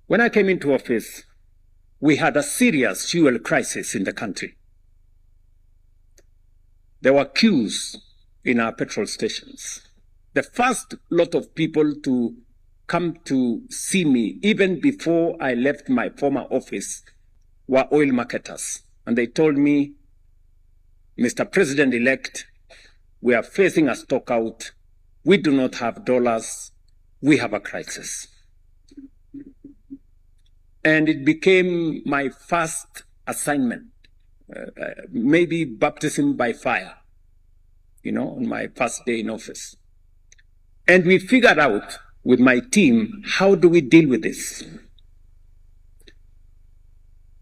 When I came into office, we had a serious fuel crisis in the country. There were queues in our petrol stations. The first lot of people to come to see me, even before I left my former office, were oil marketers. And they told me, Mr. President-elect, we are facing a stock out. We do not have dollars. We have a crisis. And it became my first assignment, maybe baptism by fire, on my first day in office. And we figured out with my team, how do we deal with this?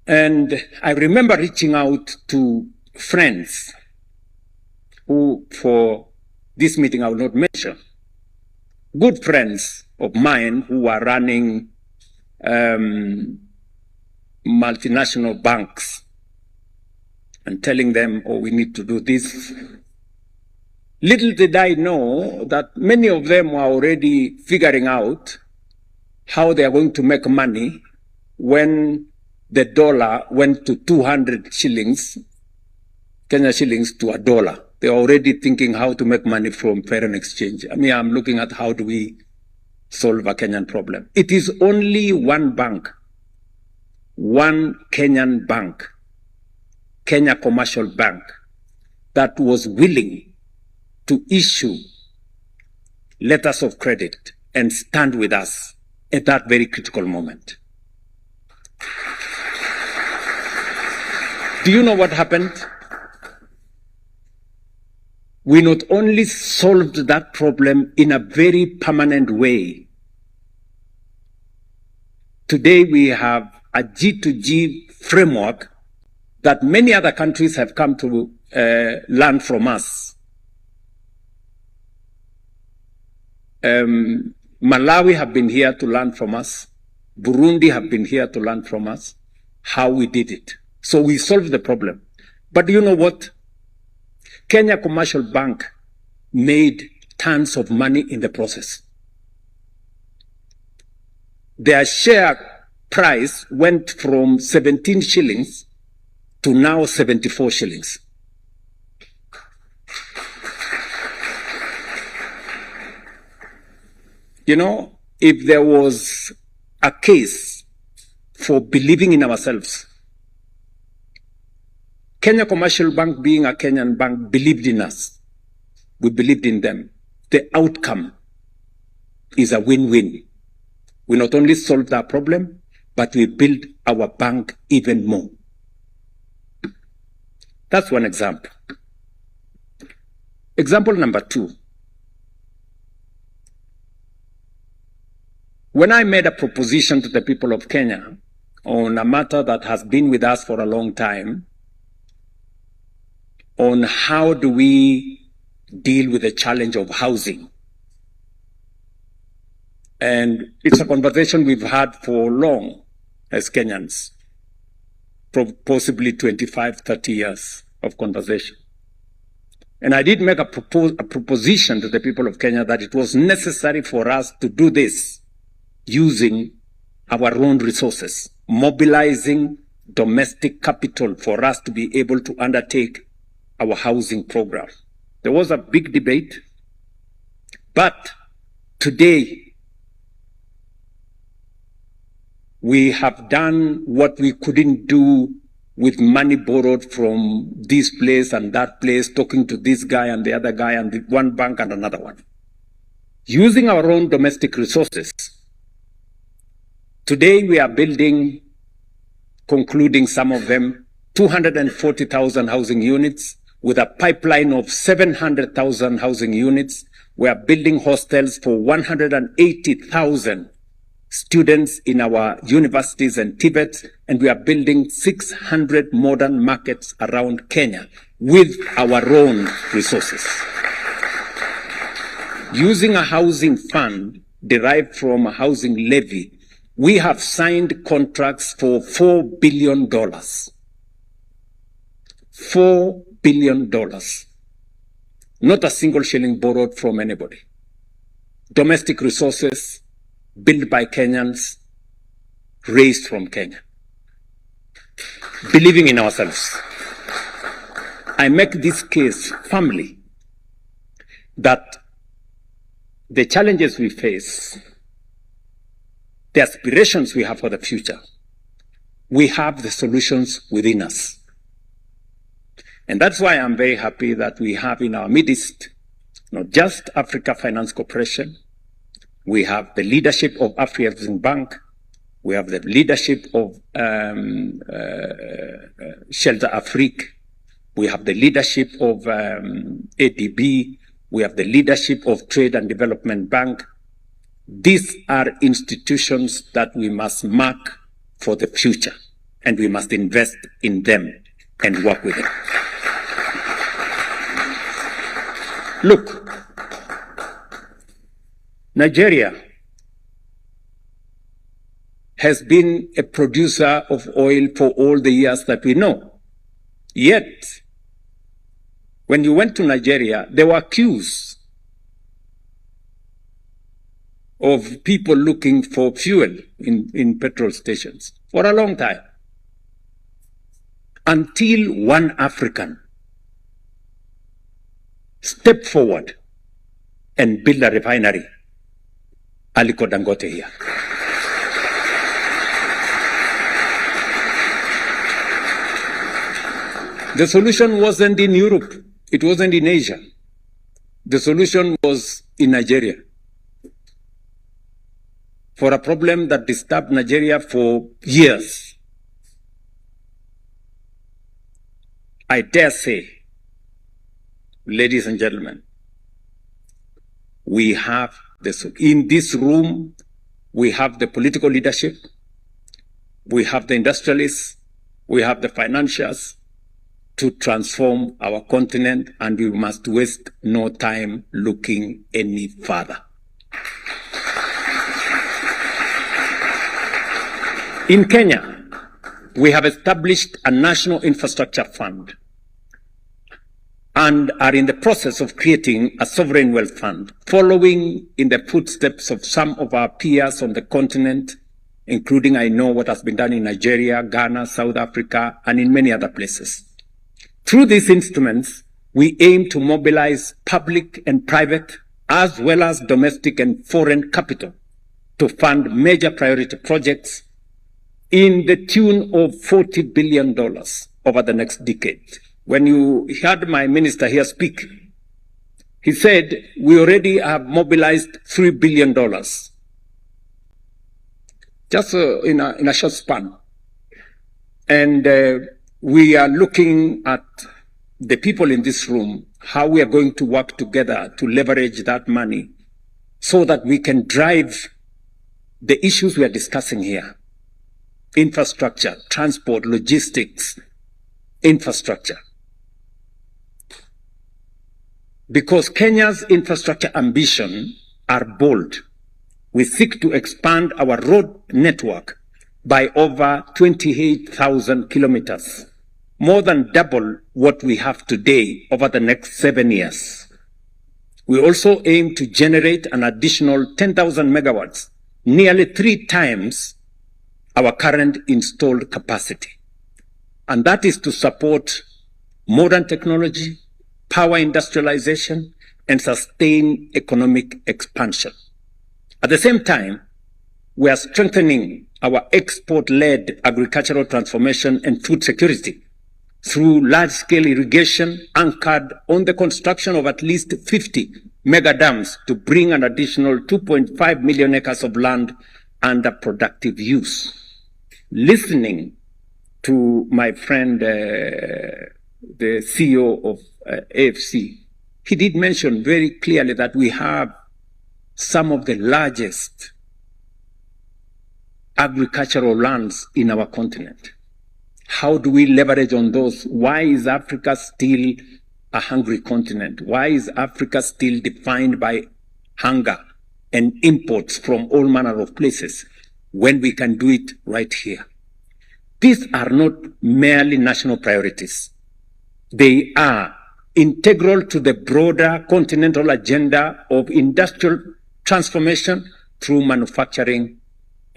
And I remember reaching out to friends who, for this meeting I will not mention, good friends of mine who were running multinational banks, and telling them, oh, we need to do this. Little did I know that many of them were already figuring out how they are going to make money when the dollar went to 200 shillings, Kenya shillings to a dollar. They're already thinking how to make money from foreign exchange. I mean, I'm looking at how do we solve a Kenyan problem. It is only one bank, one Kenyan bank, Kenya Commercial Bank, that was willing to issue letters of credit and stand with us at that very critical moment. Do you know what happened? We not only solved that problem in a very permanent way. Today we have a G2G framework that many other countries have come to learn from us. Malawi have been here to learn from us. Burundi have been here to learn from us how we did it. So we solved the problem. But you know what? Kenya Commercial Bank made tons of money in the process. Their share price went from 17 shillings to now 74 shillings. If there was a case for believing in ourselves, Kenya Commercial Bank, being a Kenyan bank, believed in us. We believed in them. The outcome is a win-win. We not only solved our problem, but we built our bank even more. That's one example. Example number two. When I made a proposition to the people of Kenya on a matter that has been with us for a long time, on how do we deal with the challenge of housing. And it's a conversation we've had for long as Kenyans, possibly 25, 30 years of conversation. And I did make a proposition to the people of Kenya that it was necessary for us to do this using our own resources, mobilizing domestic capital for us to be able to undertake our housing program. There was a big debate, but today we have done what we couldn't do with money borrowed from this place and that place, talking to this guy and the other guy and the one bank and another one. Using our own domestic resources, today we are building, concluding some of them, 240,000 housing units with a pipeline of 700,000 housing units. We are building hostels for 180,000 students in our universities and TVETs, and we are building 600 modern markets around Kenya with our own resources. Using a housing fund derived from a housing levy, we have signed contracts for $4 billion. $4 billion. Not a single shilling borrowed from anybody. Domestic resources built by Kenyans raised from Kenya. Believing in ourselves. I make this case firmly that the challenges we face, the aspirations we have for the future, we have the solutions within us. And that's why I'm very happy that we have in our midst not just Africa Finance Corporation, we have the leadership of Afrexim Bank, we have the leadership of Shelter Afrique, we have the leadership of ADB, we have the leadership of Trade and Development Bank. These are institutions that we must mark for the future, and we must invest in them and work with them. Look, Nigeria has been a producer of oil for all the years that we know. Yet, when you went to Nigeria, there were queues of people looking for fuel in petrol stations for a long time, until one African stepped forward and built a refinery, Aliko Dangote here. The solution wasn't in Europe. It wasn't in Asia. The solution was in Nigeria. For a problem that disturbed Nigeria for years. I dare say, ladies and gentlemen, we have this, in this room, we have the political leadership, we have the industrialists, we have the financiers to transform our continent, and we must waste no time looking any further. In Kenya, we have established a national infrastructure fund and are in the process of creating a sovereign wealth fund, following in the footsteps of some of our peers on the continent, including, I know, what has been done in Nigeria, Ghana, South Africa, and in many other places. Through these instruments, we aim to mobilize public and private, as well as domestic and foreign capital, to fund major priority projects in the tune of $40 billion over the next decade. When you heard my minister here speak, he said, we already have mobilized $3 billion, just in a short span. And we are looking at the people in this room, how we are going to work together to leverage that money so that we can drive the issues we are discussing here. Infrastructure, transport, logistics, infrastructure. Because Kenya's infrastructure ambition are bold. We seek to expand our road network by over 28,000 kilometers, more than double what we have today over the next 7 years. We also aim to generate an additional 10,000 megawatts, nearly 3 times our current installed capacity. And that is to support modern technology, power industrialization, and sustain economic expansion. At the same time, we are strengthening our export-led agricultural transformation and food security through large-scale irrigation anchored on the construction of at least 50 mega dams to bring an additional 2.5 million acres of land under productive use. Listening to my friend, the CEO of AFC, he did mention very clearly that we have some of the largest agricultural lands in our continent. How do we leverage on those? Why is Africa still a hungry continent? Why is Africa still defined by hunger and imports from all manner of places when we can do it right here? These are not merely national priorities. They are integral to the broader continental agenda of industrial transformation through manufacturing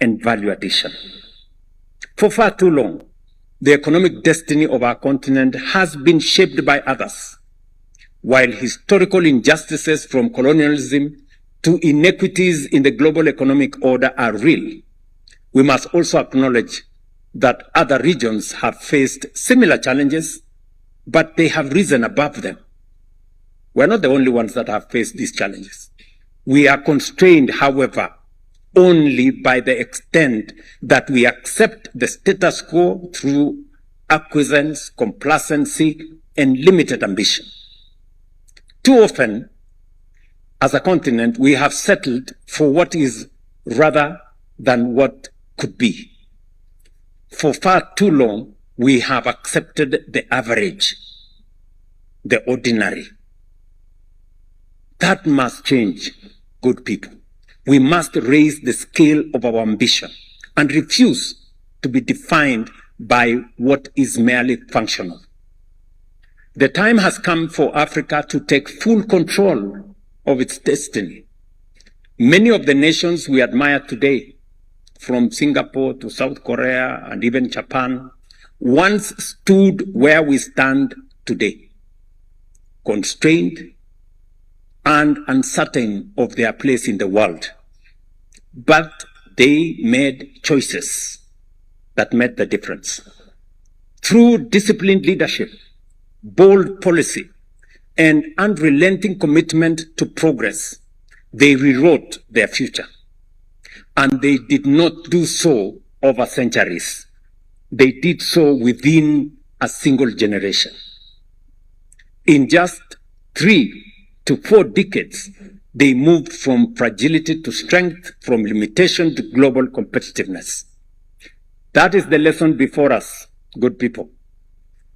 and value addition. For far too long, the economic destiny of our continent has been shaped by others. While historical injustices from colonialism to inequities in the global economic order are real, we must also acknowledge that other regions have faced similar challenges, but they have risen above them. We're not the only ones that have faced these challenges. We are constrained, however, only by the extent that we accept the status quo through acquiescence, complacency, and limited ambition. Too often, as a continent, we have settled for what is rather than what could be. For far too long, we have accepted the average, the ordinary. That must change, good people. We must raise the scale of our ambition and refuse to be defined by what is merely functional. The time has come for Africa to take full control of its destiny. Many of the nations we admire today, from Singapore to South Korea and even Japan, once stood where we stand today, constrained and uncertain of their place in the world. But they made choices that made the difference. Through disciplined leadership, bold policy, and unrelenting commitment to progress, they rewrote their future. And they did not do so over centuries. They did so within a single generation. In just 3 to 4 decades, they moved from fragility to strength, from limitation to global competitiveness. That is the lesson before us, good people.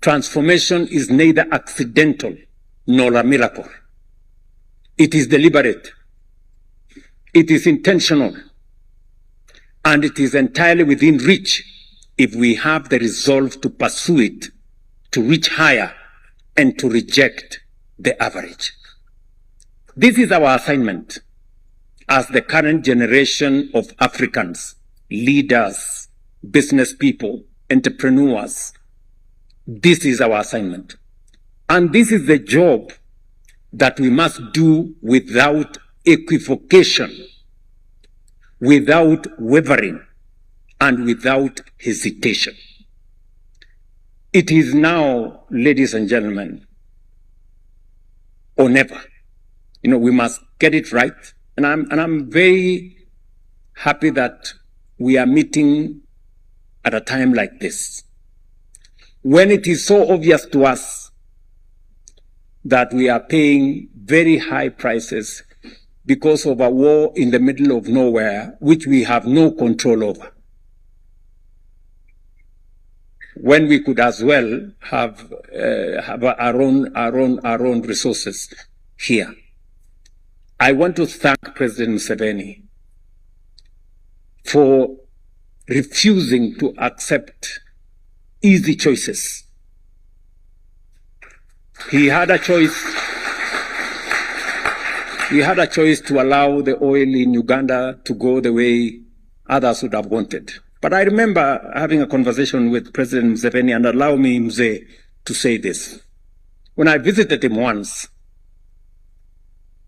Transformation is neither accidental nor a miracle. It is deliberate. It is intentional. And it is entirely within reach if we have the resolve to pursue it, to reach higher, and to reject the average. This is our assignment as the current generation of Africans, leaders, business people, entrepreneurs. This is our assignment. And this is the job that we must do without equivocation, without wavering, and without hesitation. It is now, ladies and gentlemen, or never. We must get it right. And I'm very happy that we are meeting at a time like this, when it is so obvious to us that we are paying very high prices because of a war in the middle of nowhere, which we have no control over, when we could as well have our own resources here. I want to thank President Museveni for refusing to accept easy choices. He had a choice. He had a choice to allow the oil in Uganda to go the way others would have wanted. But I remember having a conversation with President Museveni, and allow me, Mzee, to say this. When I visited him once,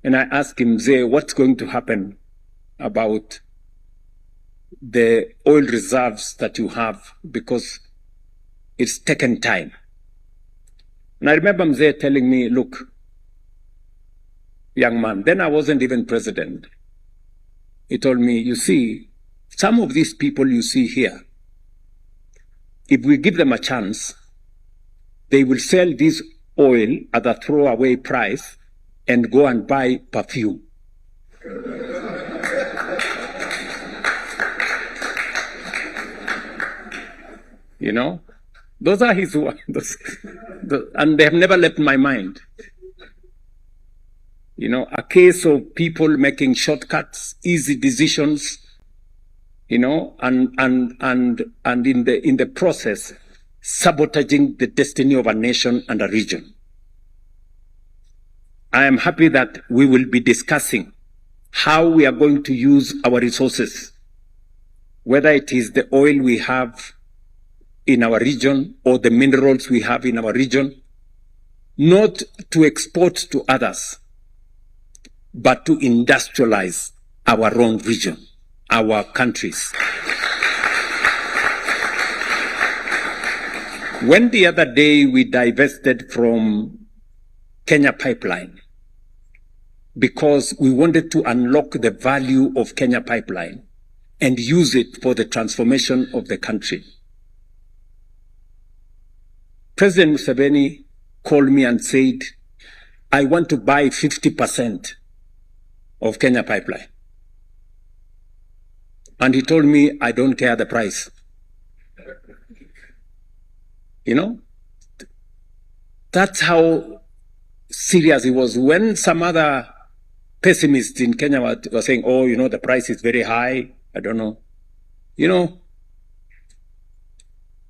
and I asked him, Mzee, what's going to happen about the oil reserves that you have, because it's taken time. And I remember Mzee telling me, look, young man, then I wasn't even president. He told me, you see, some of these people you see here, if we give them a chance, they will sell this oil at a throwaway price and go and buy perfume. Those are his words. And they have never left my mind. A case of people making shortcuts, easy decisions, and in the process, sabotaging the destiny of a nation and a region. I am happy that we will be discussing how we are going to use our resources, whether it is the oil we have in our region or the minerals we have in our region, not to export to others, but to industrialize our own region, our countries. When the other day we divested from Kenya Pipeline because we wanted to unlock the value of Kenya Pipeline and use it for the transformation of the country, President Museveni called me and said, I want to buy 50% of Kenya Pipeline. And he told me, I don't care the price. You know, that's how serious he was. When some other pessimists in Kenya were saying, oh, you know, the price is very high, I don't know. You know,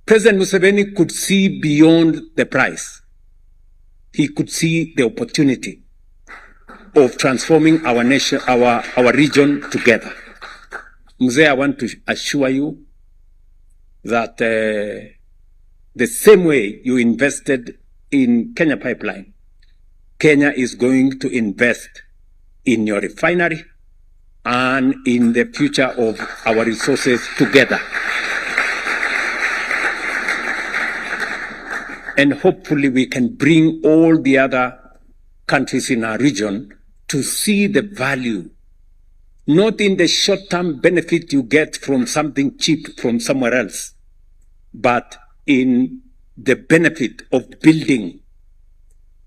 President Museveni could see beyond the price. He could see the opportunity of transforming our nation, our region together. Mzee, I want to assure you that the same way you invested in Kenya Pipeline, Kenya is going to invest in your refinery and in the future of our resources together. And hopefully we can bring all the other countries in our region to see the value, not in the short-term benefit you get from something cheap from somewhere else, but in the benefit of building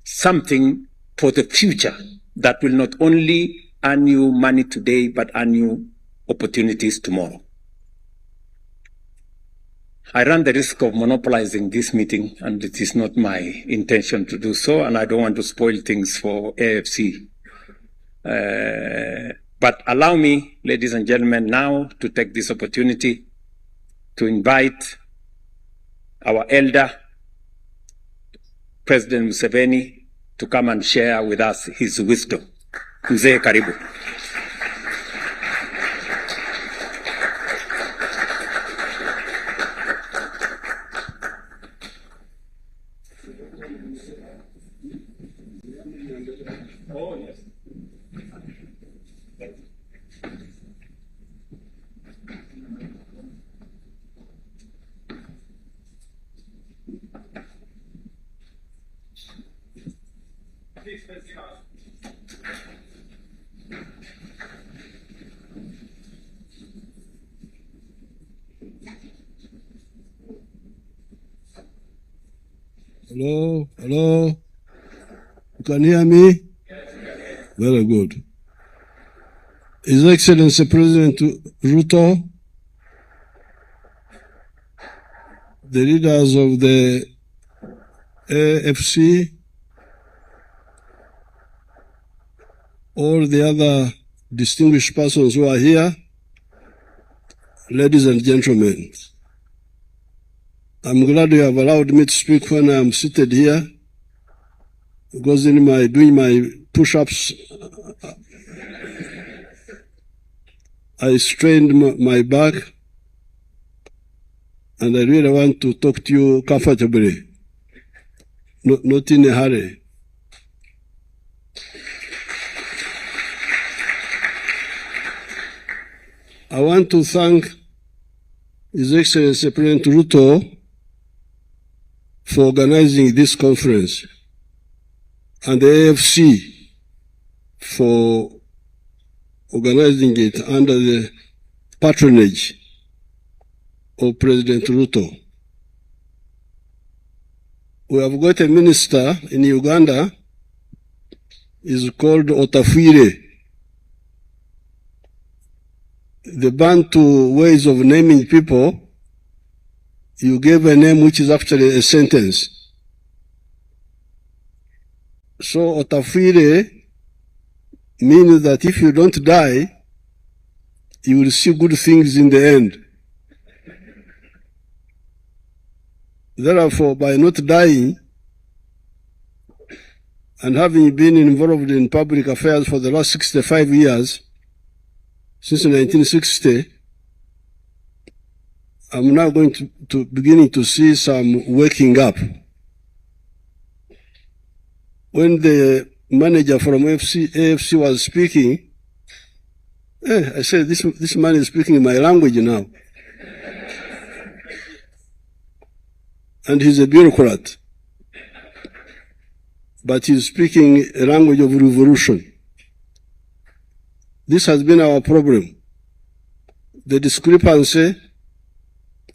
something for the future that will not only earn you money today, but earn you opportunities tomorrow. I run the risk of monopolizing this meeting, and it is not my intention to do so, and I don't want to spoil things for AFC. But allow me, ladies and gentlemen, now to take this opportunity to invite our elder, President Museveni, to come and share with us his wisdom. Mzee, karibu. Oh, yes. Hello, hello. You can hear me? Very good. His Excellency President Ruto, the leaders of the AFC, all the other distinguished persons who are here, ladies and gentlemen, I'm glad you have allowed me to speak when I'm seated here, because in doing my push-ups, I strained my back, and I really want to talk to you comfortably, not in a hurry. I want to thank His Excellency President Ruto for organizing this conference, and the AFC for organizing it under the patronage of President Ruto. We have got a minister in Uganda, is called Otafuire. The Bantu ways of naming people, you gave a name which is actually a sentence. So Otafuire means that if you don't die, you will see good things in the end. Therefore, by not dying and having been involved in public affairs for the last 65 years, since 1960, I'm now going to beginning to see some waking up. When the manager from AFC was speaking, I said, this man is speaking my language now. And he's a bureaucrat. But he's speaking a language of revolution. This has been our problem. The discrepancy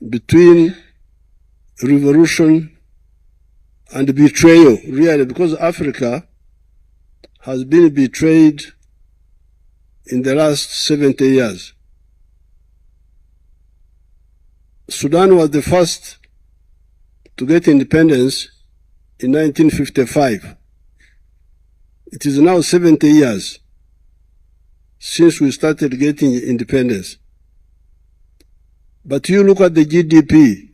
between revolution and betrayal, really, because Africa has been betrayed in the last 70 years. Sudan was the first to get independence in 1955. It is now 70 years since we started getting independence. But you look at the GDP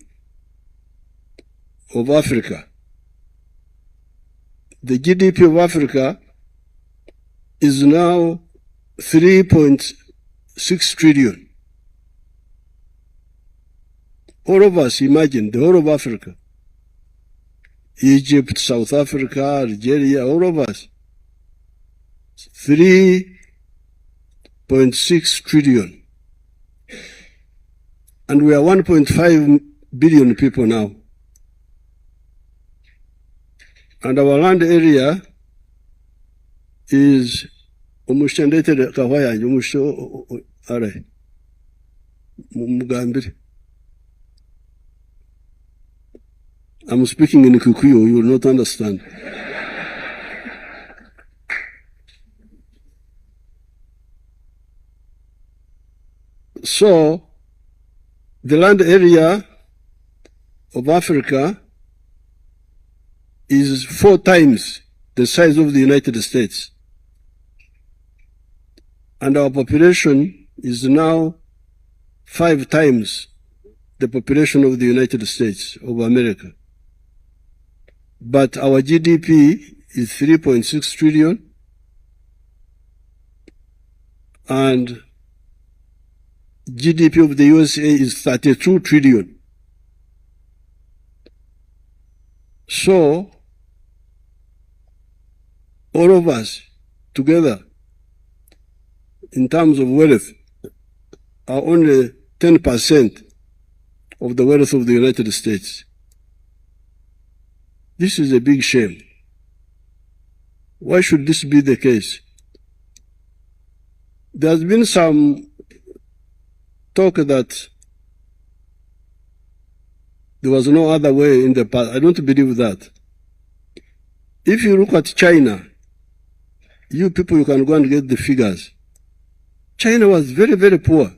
of Africa. The GDP of Africa is now 3.6 trillion. All of us, imagine, the whole of Africa. Egypt, South Africa, Algeria, all of us. 3.6 trillion. And we are 1.5 billion people now. And our land area is umushendetere kahwayanje umusho are mugambire. I'm speaking in Kikuyu, you will not understand. So, the land area of Africa is 4 times the size of the United States. And our population is now 5 times the population of the United States of America. But our GDP is 3.6 trillion, and GDP of the USA is 32 trillion. So, all of us together, in terms of wealth, are only 10% of the wealth of the United States. This is a big shame. Why should this be the case? There's been some talk that there was no other way in the past. I don't believe that. If you look at China, you people, you can go and get the figures. China was very, very poor,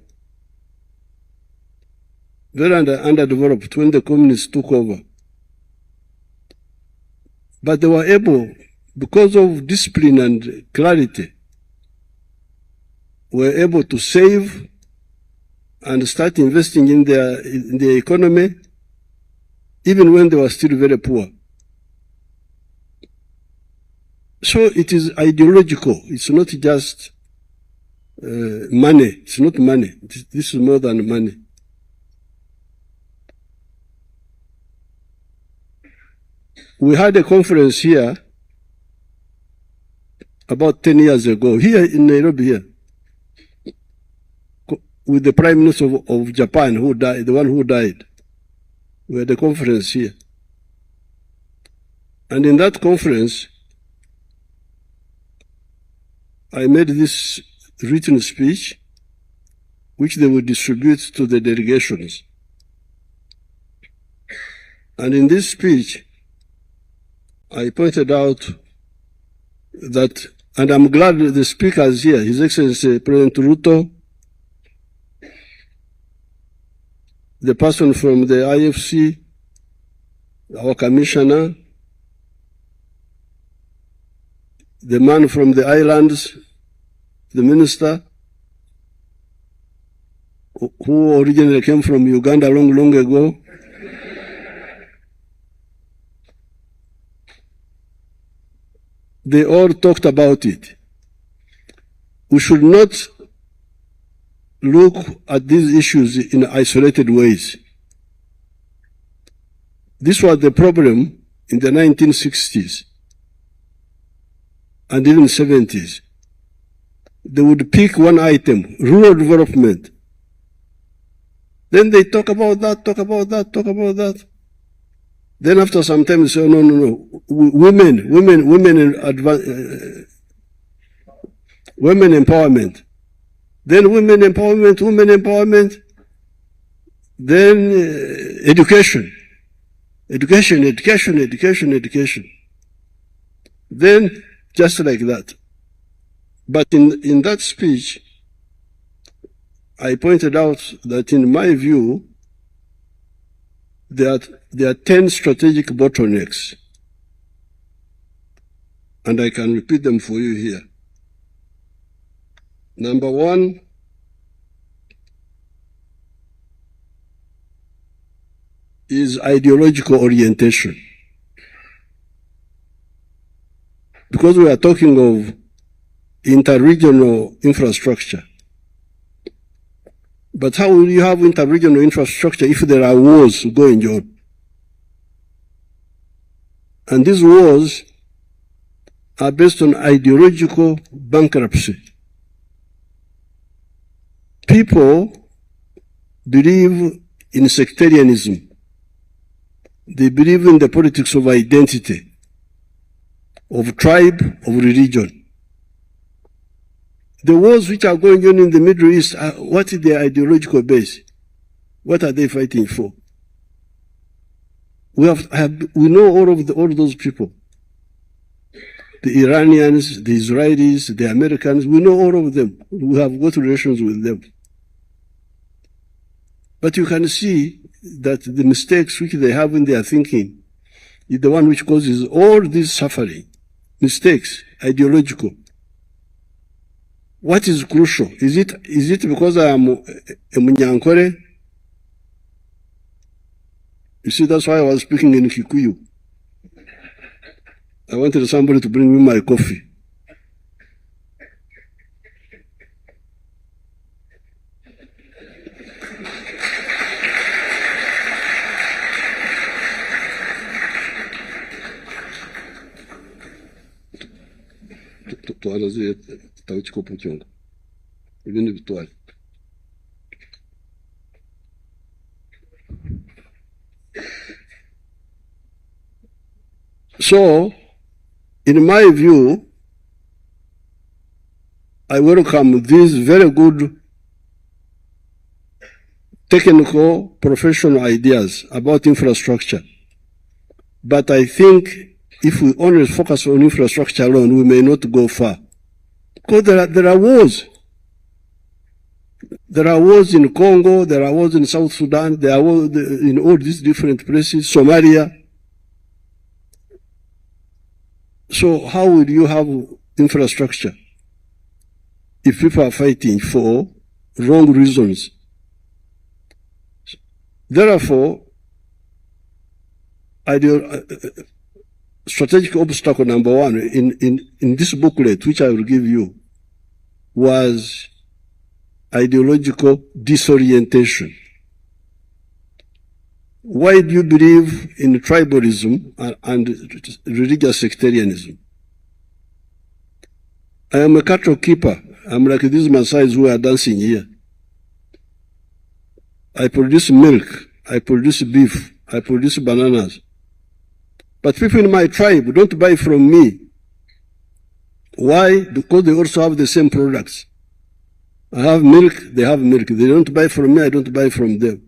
very underdeveloped when the communists took over. But they were able, because of discipline and clarity, were able to save and start investing in the economy, even when they were still very poor. So it is ideological. It's not just money. It's not money. This is more than money. We had a conference here about 10 years ago, here in Nairobi, here, with the Prime Minister of Japan, who died, the one who died. We had a conference here. And in that conference, I made this written speech, which they would distribute to the delegations. And in this speech, I pointed out that, and I'm glad the speaker is here, His Excellency President Ruto, the person from the IFC, our commissioner, the man from the islands, the minister, who originally came from Uganda long ago. They all talked about it. We should not look at these issues in isolated ways. This was the problem in the 1960s and even 70s. They would pick one item, rural development. Then they talk about that, talk about that, talk about that. Then after some time, they say, no, no, no, women empowerment. Then women empowerment. Then education. Then just like that. But in that speech, I pointed out that in my view, there are 10 strategic bottlenecks. And I can repeat them for you here. Number one, is ideological orientation. Because we are talking of interregional infrastructure. But how will you have interregional infrastructure if there are wars going on? And these wars are based on ideological bankruptcy. People believe in sectarianism. They believe in the politics of identity, of tribe, of religion. The wars which are going on in the Middle East, what is their ideological base? What are they fighting for? We know all those people. The Iranians, the Israelis, the Americans, we know all of them. We have good relations with them. But you can see that the mistakes which they have in their thinking is the one which causes all this suffering. Mistakes, ideological. What is crucial? Is it because I am a Munyankore? You see, that's why I was speaking in Kikuyu. I wanted somebody to bring me my coffee. So, in my view, I welcome these very good technical, professional ideas about infrastructure. But I think if we only focus on infrastructure alone, we may not go far. Because there are wars. There are wars in Congo, there are wars in South Sudan, there are wars in all these different places, Somalia. So how will you have infrastructure if people are fighting for wrong reasons? Therefore, strategic obstacle number one in this booklet, which I will give you, was ideological disorientation. Why do you believe in tribalism and religious sectarianism? I am a cattle keeper. I'm like these Maasais who are dancing here. I produce milk, I produce beef, I produce bananas. But people in my tribe don't buy from me. Why? Because they also have the same products. I have milk, they have milk. They don't buy from me, I don't buy from them.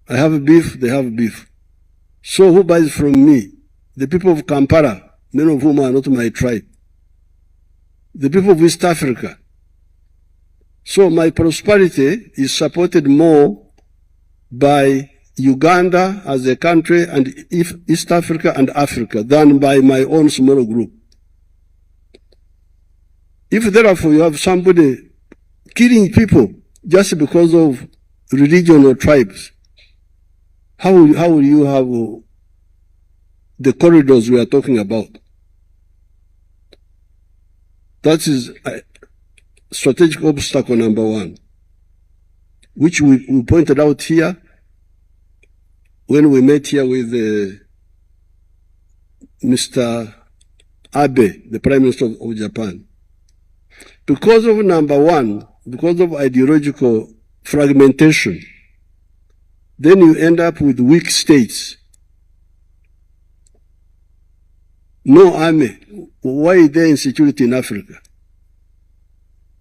I have beef, they have beef. So who buys from me? The people of Kampala, many of whom are not my tribe. The people of East Africa. So my prosperity is supported more by Uganda as a country and East Africa and Africa than by my own small group. If therefore you have somebody killing people just because of religion or tribes, how will you have the corridors we are talking about? That is strategic obstacle number one, which we pointed out here. when we met here with Mr. Abe, the Prime Minister of Japan. Because of number one, because of ideological fragmentation, then you end up with weak states. No army. Why is there insecurity in Africa?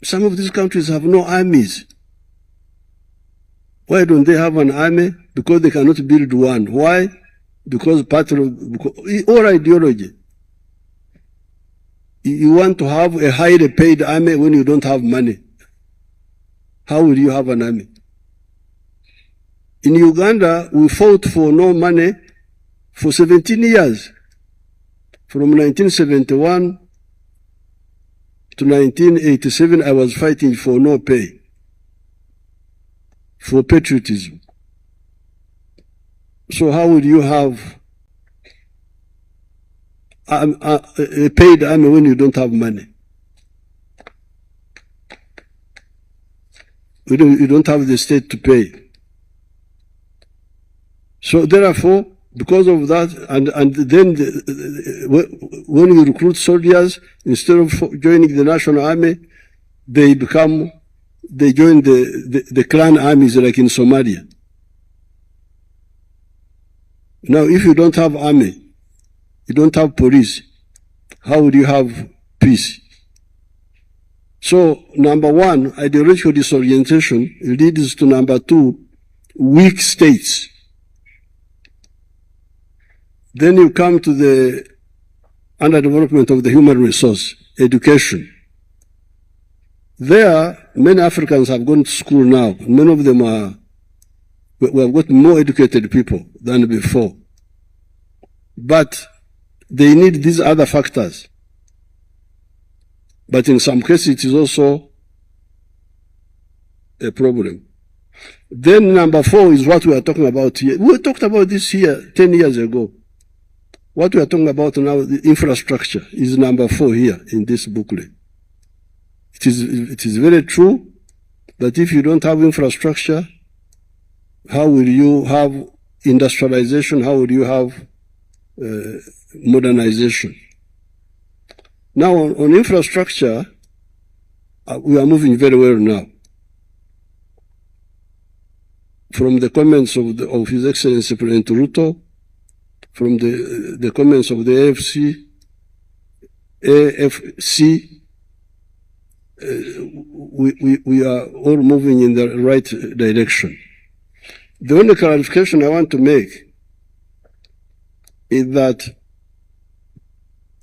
Some of these countries have no armies. Why don't they have an army? Because they cannot build one. Why? Because or ideology. You want to have a highly paid army when you don't have money. How will you have an army? In Uganda, we fought for no money for 17 years. From 1971 to 1987, I was fighting for no pay, for patriotism. So how would you have a paid army when you don't have money? You don't have the state to pay. So therefore, because of that, and then when you recruit soldiers, instead of joining the national army, they join the clan armies like in Somalia. Now, if you don't have army, you don't have police, how would you have peace? So, number one, ideological disorientation leads to number two, weak states. Then you come to the underdevelopment of the human resource, education. There, many Africans have gone to school now. Many of them we have got more educated people than before. But they need these other factors. But in some cases, it is also a problem. Then number four is what we are talking about here. We talked about this here 10 years ago. What we are talking about now, the infrastructure, is number four here in this booklet. It is very true that if you don't have infrastructure, how will you have industrialization? How will you have modernization? Now, on infrastructure, we are moving very well now. From the comments of His Excellency President Ruto, from the comments of the AFC, we are all moving in the right direction. The only clarification I want to make is that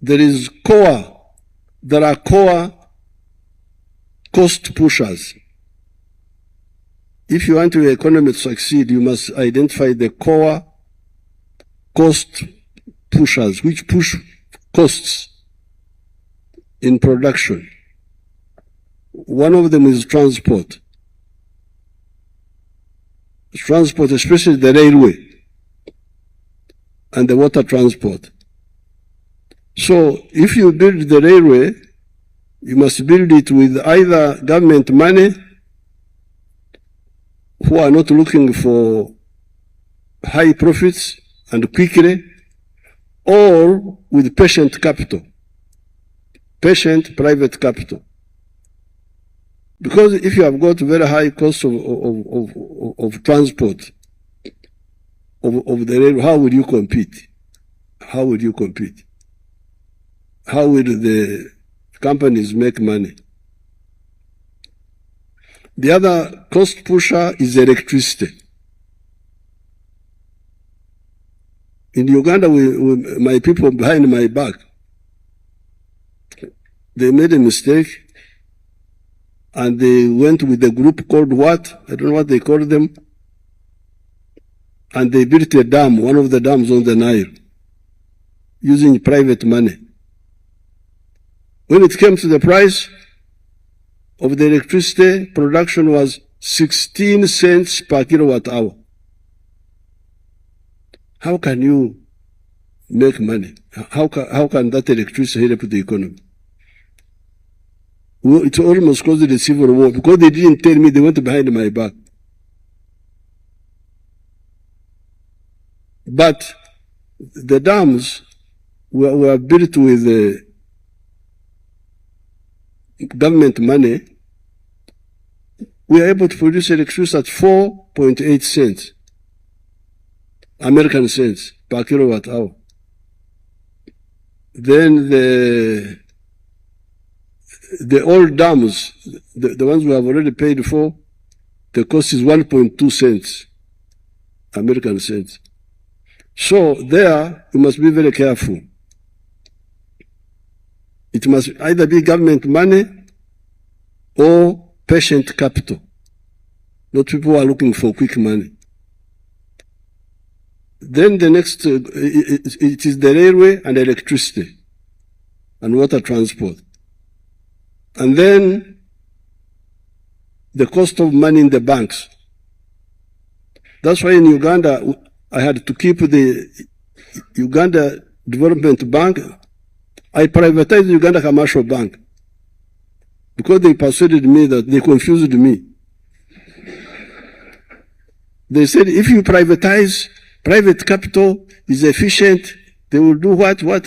there are core cost pushers. If you want your economy to succeed, you must identify the core cost pushers, which push costs in production. One of them is transport. Transport, especially the railway and the water transport. So if you build the railway, you must build it with either government money, who are not looking for high profits and quickly, or with patient capital, patient private capital. Because if you have got very high cost of transport of the railway, how will you compete? How will you compete? How will the companies make money? The other cost pusher is electricity. In Uganda, my people behind my back, they made a mistake and they went with a group called what? I don't know what they called them. And they built a dam, one of the dams on the Nile, using private money. When it came to the price of the electricity, production was 16 cents per kilowatt hour. How can you make money? How can that electricity help the economy? It almost caused a civil war because they didn't tell me, they went behind my back. But the dams were built with government money. We are able to produce electricity at 4.8 cents, American cents per kilowatt hour. Then the old dams, the ones we have already paid for, the cost is 1.2 cents, American cents. So there, you must be very careful. It must either be government money or patient capital. Not people who are looking for quick money. Then the next, it is the railway and electricity and water transport. And then the cost of money in the banks. That's why in Uganda, I had to keep the Uganda Development Bank. I privatized the Uganda Commercial Bank because they persuaded me that they confused me. They said, if you privatize, private capital is efficient, they will do what? I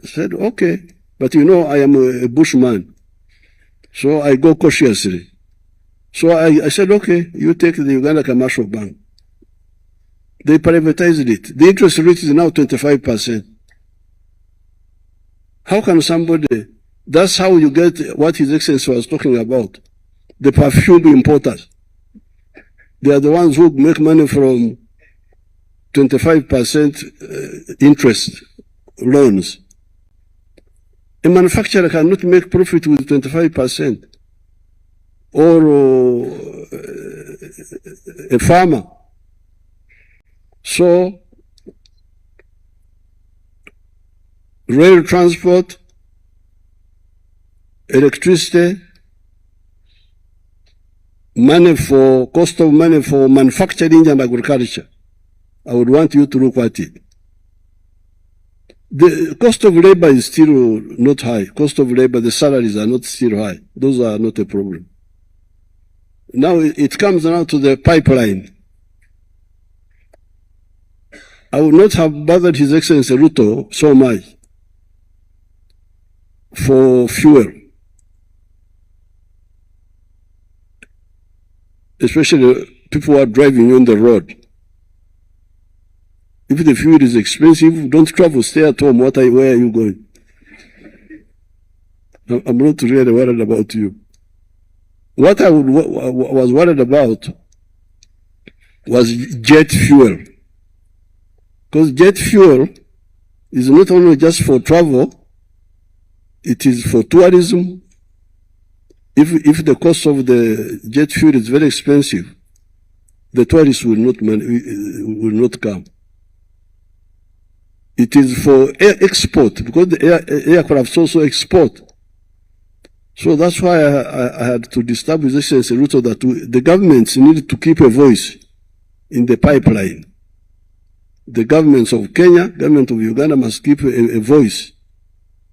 said, okay. But you know, I am a bushman. So I go cautiously. So I said, okay, you take the Uganda Commercial Bank. They privatized it. The interest rate is now 25%. How can somebody, that's how you get what His Excellency was talking about, the perfume importers. They are the ones who make money from 25% interest loans. A manufacturer cannot make profit with 25%. Or a farmer. So, rail transport, electricity, cost of money for manufacturing and agriculture. I would want you to look at it. The cost of labor is still not high. Cost of labor, the salaries are not still high. Those are not a problem. Now it comes down to the pipeline. I would not have bothered His Excellency Ruto so much for fuel, especially people who are driving on the road. If the fuel is expensive, don't travel, stay at home. Where are you going? I'm not really worried about you. What I was worried about was jet fuel. Because jet fuel is not only just for travel, it is for tourism. If the cost of the jet fuel is very expensive, the tourists will not come. It is for export, because the aircraft also export. So that's why I had to disturb His Excellency Ruto that the governments need to keep a voice in the pipeline. The governments of Kenya, government of Uganda must keep a voice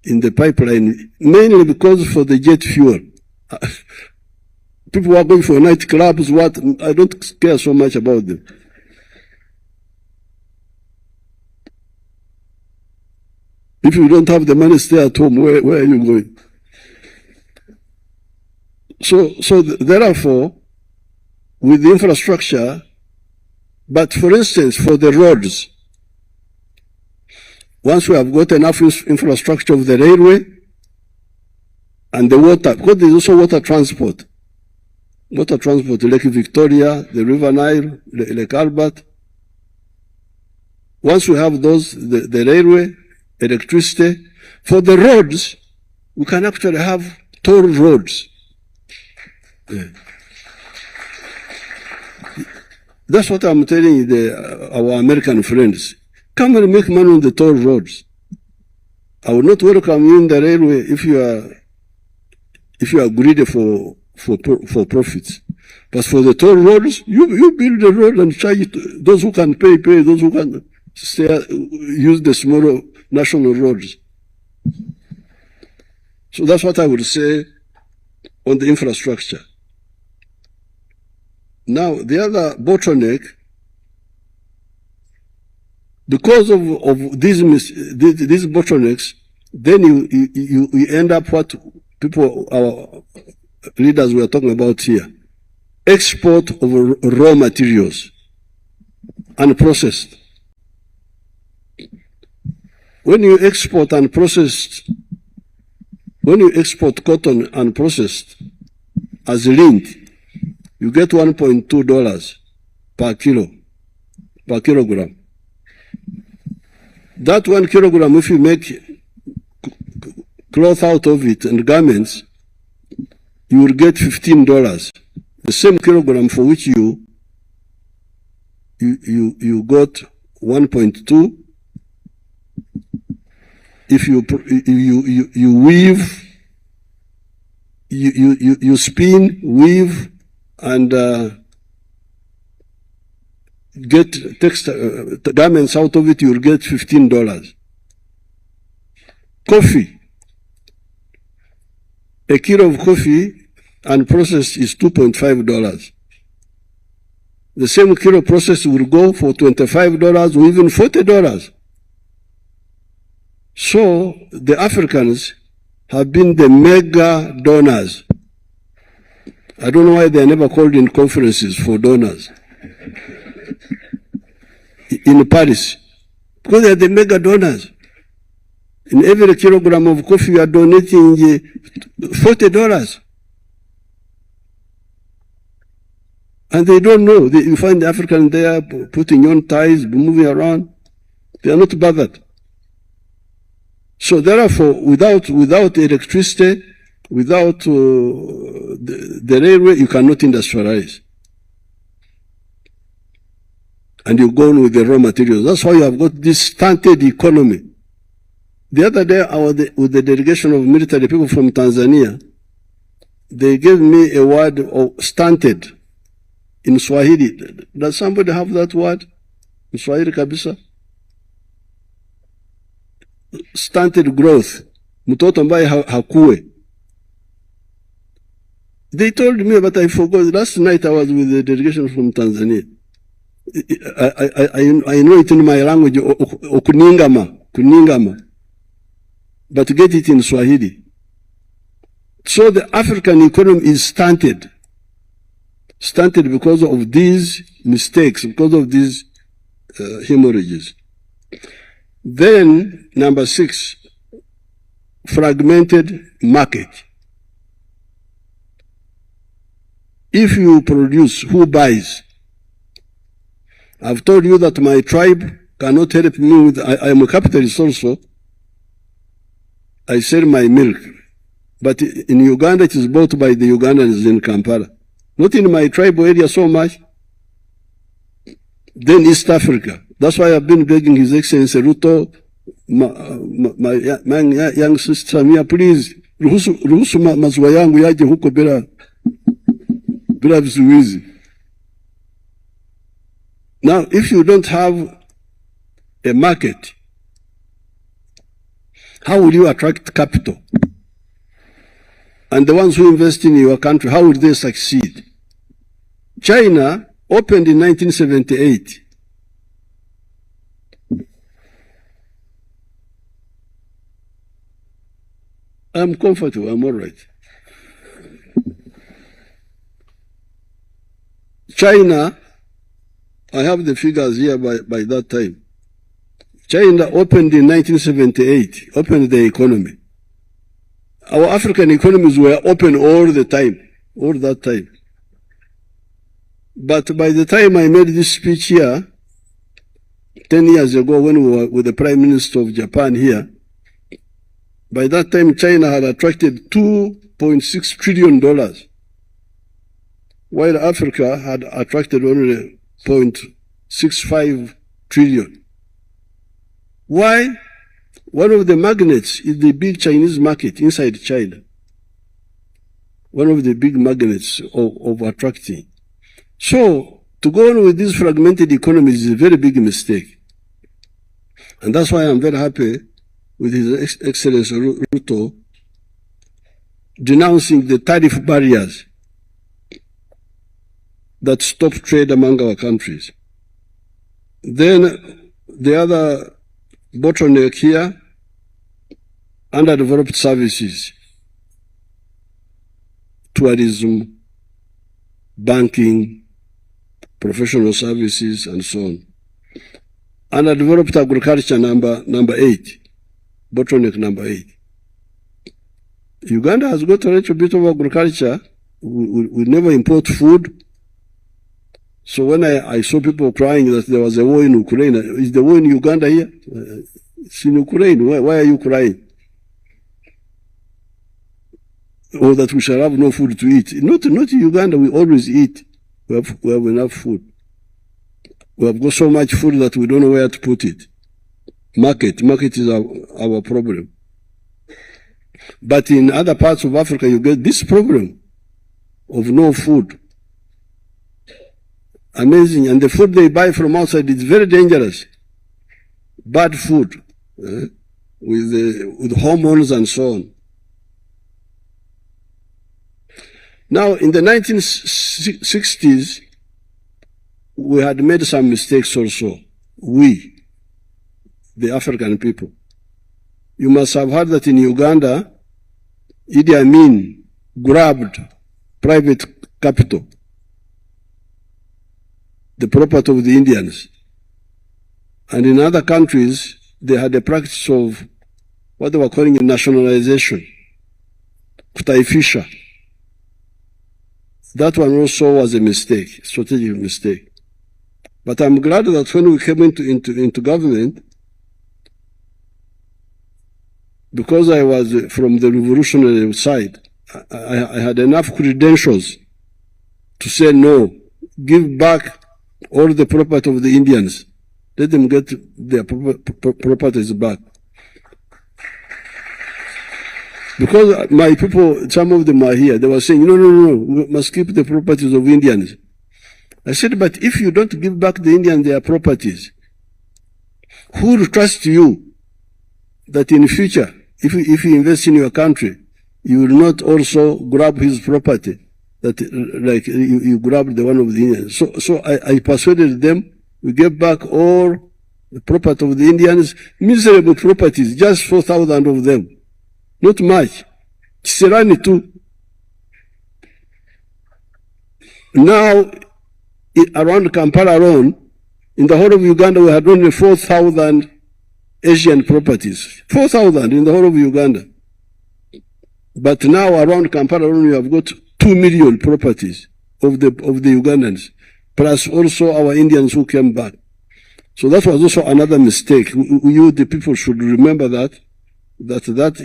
in the pipeline, mainly because for the jet fuel. People are going for nightclubs, I don't care so much about them. If you don't have the money, stay at home. Where are you going? So therefore, with the infrastructure, but for instance, for the roads, once we have got enough infrastructure of the railway and the water, because there's also water transport. Water transport, Lake Victoria, the River Nile, Lake Albert. Once we have those, the railway, electricity, for the roads, we can actually have toll roads. Yeah. That's what I'm telling our American friends. Come and make money on the toll roads. I will not welcome you in the railway if you are greedy for profits. But for the toll roads, you build the road and charge it. Those who can pay, those who can use the smaller national roads. So that's what I would say on the infrastructure. Now, the other bottleneck Because of these bottlenecks, then you end up what people, our leaders were talking about here. Export of raw materials, unprocessed. When you export unprocessed, when you export cotton unprocessed as lint, you get $1.2 per kilogram. That 1 kilogram, if you make cloth out of it and garments, you will get $15. The same kilogram for which you got 1.2. If you weave, you spin, weave, and get garments out of it, you'll get $15. Coffee. A kilo of coffee unprocessed is $2.5. The same kilo processed will go for $25 or even $40. So the Africans have been the mega donors. I don't know why they are never called in conferences for donors in Paris, because they are the mega donors. In every kilogram of coffee, you are donating $40. And they don't know. You find the African there putting on ties, moving around. They are not bothered. So therefore, without electricity, without the railway, you cannot industrialize. And you go on with the raw materials. That's why you have got this stunted economy. The other day, I was with the delegation of military people from Tanzania. They gave me a word of stunted in Swahili. Does somebody have that word in Swahili, kabisa? Stunted growth. Mtoto ambaye hakue. They told me, but I forgot. Last night I was with the delegation from Tanzania. I know it in my language, kuningama. But get it in Swahili. So the African economy is stunted. Stunted because of these mistakes, because of these hemorrhages. Then, number 6, fragmented market. If you produce, who buys? I've told you that my tribe cannot help me with, I am a capitalist also. I sell my milk. But in Uganda, it is bought by the Ugandans in Kampala. Not in my tribal area so much. Then East Africa. That's why I've been begging His Excellency Ruto, my young sister Mia, please, ruhusu maziwa yangu yaje huko bila vizuizi. Now, if you don't have a market, how will you attract capital? And the ones who invest in your country, how will they succeed? China opened in 1978. I'm comfortable, I'm all right. China, I have the figures here by that time. China opened in 1978, opened the economy. Our African economies were open all the time, all that time. But by the time I made this speech here, 10 years ago when we were with the Prime Minister of Japan here, by that time China had attracted $2.6 trillion, while Africa had attracted only $0.65 trillion. Why? One of the magnets is the big Chinese market inside China. One of the big magnets of attracting. So, to go on with these fragmented economies is a very big mistake. And that's why I'm very happy with His Excellency Ruto denouncing the tariff barriers that stop trade among our countries. Then the other bottleneck here, underdeveloped services, tourism, banking, professional services, and so on. Underdeveloped agriculture, number 8, bottleneck number 8. Uganda has got a little bit of agriculture. We never import food. So when I saw people crying that there was a war in Ukraine, is the war in Uganda here? It's in Ukraine. Why are you crying? Or that we shall have no food to eat. Not in Uganda, we always eat. We have enough food. We have got so much food that we don't know where to put it. Market is our problem. But in other parts of Africa, you get this problem of no food. Amazing. And the food they buy from outside is very dangerous. Bad food, with hormones and so on. Now, in the 1960s, we had made some mistakes also. We, the African people. You must have heard that in Uganda, Idi Amin grabbed private capital, the property of the Indians. And in other countries, they had a practice of what they were calling nationalization, kutaifisha. That one also was a mistake, strategic mistake. But I'm glad that when we came into government, because I was from the revolutionary side, I had enough credentials to say no, give back all the property of the Indians. Let them get their properties back. Because my people, some of them are here, they were saying, no, we must keep the properties of Indians. I said, but if you don't give back the Indians their properties, who will trust you that in future, if you invest in your country, you will not also grab his property, that like you grabbed the one of the Indians. So I persuaded them, we gave back all the property of the Indians, miserable properties, just 4,000 of them. Not much. Kisirani too. Now, around Kampala alone, in the whole of Uganda, we had only 4,000 Asian properties. 4,000 in the whole of Uganda. But now around Kampala alone, we have got 2 million properties of the Ugandans, plus also our Indians who came back. So that was also another mistake. You, the people, should remember that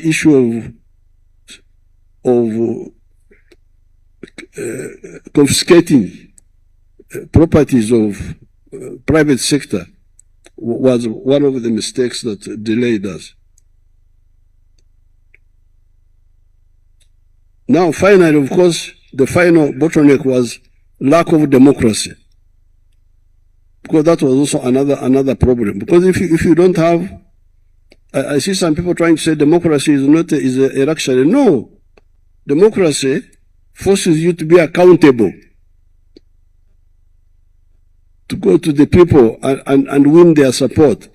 issue of confiscating properties of private sector was one of the mistakes that delayed us. Now, finally, of course, the final bottleneck was lack of democracy, because that was also another problem. Because if you don't have, I see some people trying to say democracy is a luxury. No, democracy forces you to be accountable, to go to the people and win their support.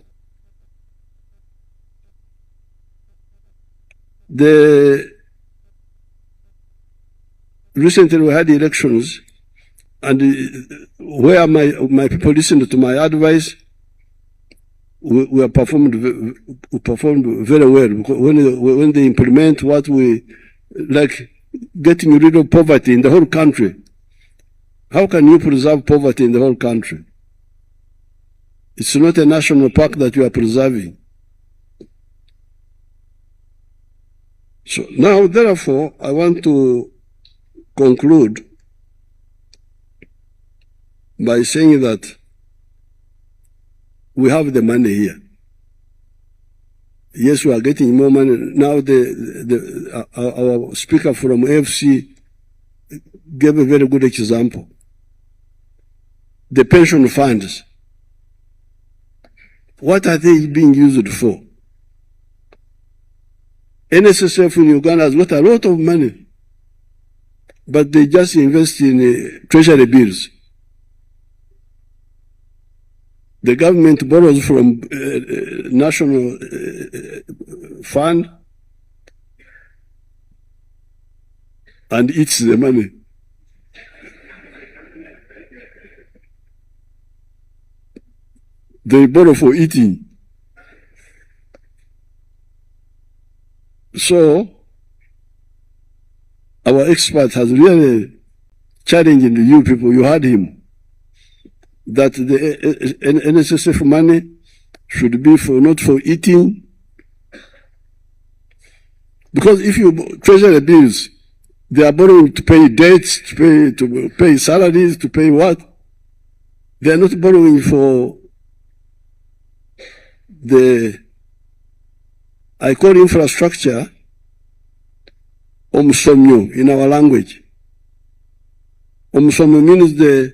Recently we had elections, and where my people listened to my advice, we performed very well. When they implement what we like, getting rid of poverty in the whole country. How can you preserve poverty in the whole country? It's not a national park that you are preserving. So now, therefore, I want to conclude by saying that we have the money here. Yes, we are getting more money. Now our speaker from AFC gave a very good example. The pension funds. What are they being used for? NSSF in Uganda has got a lot of money, but they just invest in treasury bills. The government borrows from national fund and eats the money. They borrow for eating. So, our expert has really challenged you people, you heard him, that the NSSF money should be not for eating. Because if you treasury bills, they are borrowing to pay debts, to pay salaries, to pay what? They are not borrowing for I call infrastructure, omsomyo in our language. Omsomyo means the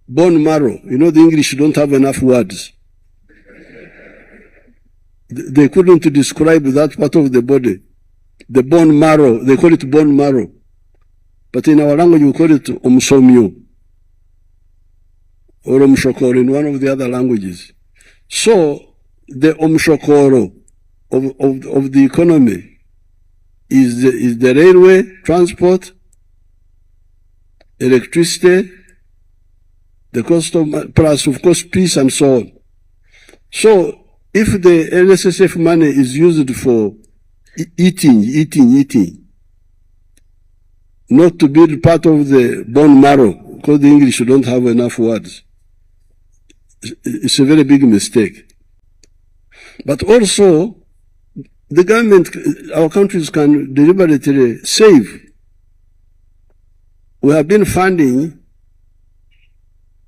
bone marrow. You know, the English don't have enough words. They couldn't describe that part of the body. The bone marrow, they call it bone marrow. But in our language, we call it omsomyo or omshokoro in one of the other languages. So, the omshokoro of the economy is the railway, transport, electricity, the cost of, plus of course peace and so on. So, if the NSSF money is used for eating, not to build part of the bone marrow, because the English don't have enough words, it's a very big mistake. But also, the government, our countries can deliberately save. We have been funding,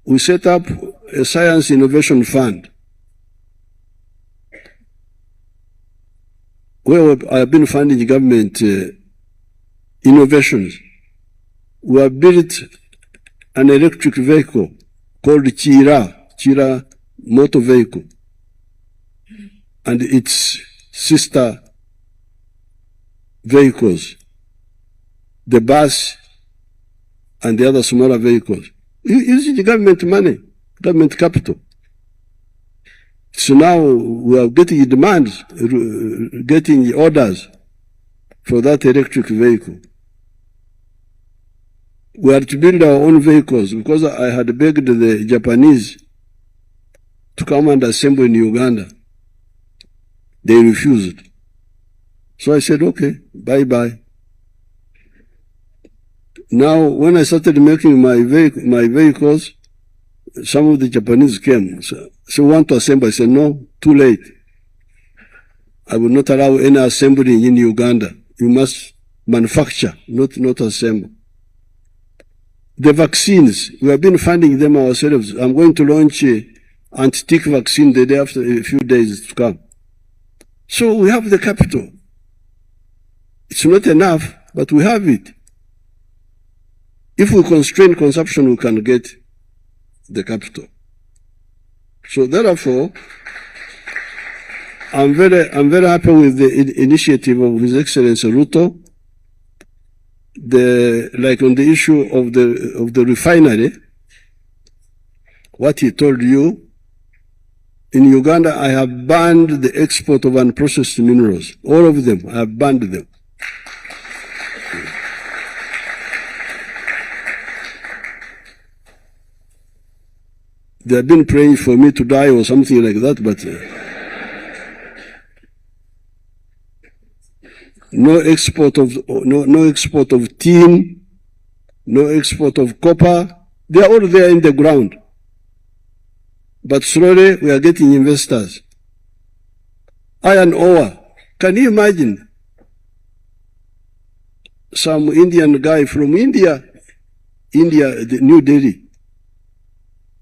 we set up a science innovation fund, where I have been funding government innovations. We have built an electric vehicle called Chira motor vehicle, and its sister vehicles, the bus and the other smaller vehicles, using the government money, government capital. So now we are getting demands, getting orders for that electric vehicle. We are to build our own vehicles because I had begged the Japanese to come and assemble in Uganda. They refused. So I said, okay, bye-bye. Now, when I started making my vehicles, some of the Japanese came. So want to assemble. I said, no, too late. I will not allow any assembly in Uganda. You must manufacture, not assemble. The vaccines, we have been funding them ourselves. I'm going to launch an anti-tick vaccine the day after, a few days to come. So we have the capital. It's not enough, but we have it. If we constrain consumption, we can get the capital. So therefore, I'm very happy with the initiative of His Excellency Ruto. Like on the issue of the refinery, what he told you, in Uganda, I have banned the export of unprocessed minerals. All of them, I have banned them. They have been praying for me to die or something like that, but no export of tin, no export of copper. They are all there in the ground. But slowly we are getting investors. Iron ore. Can you imagine? Some Indian guy from India, the New Delhi,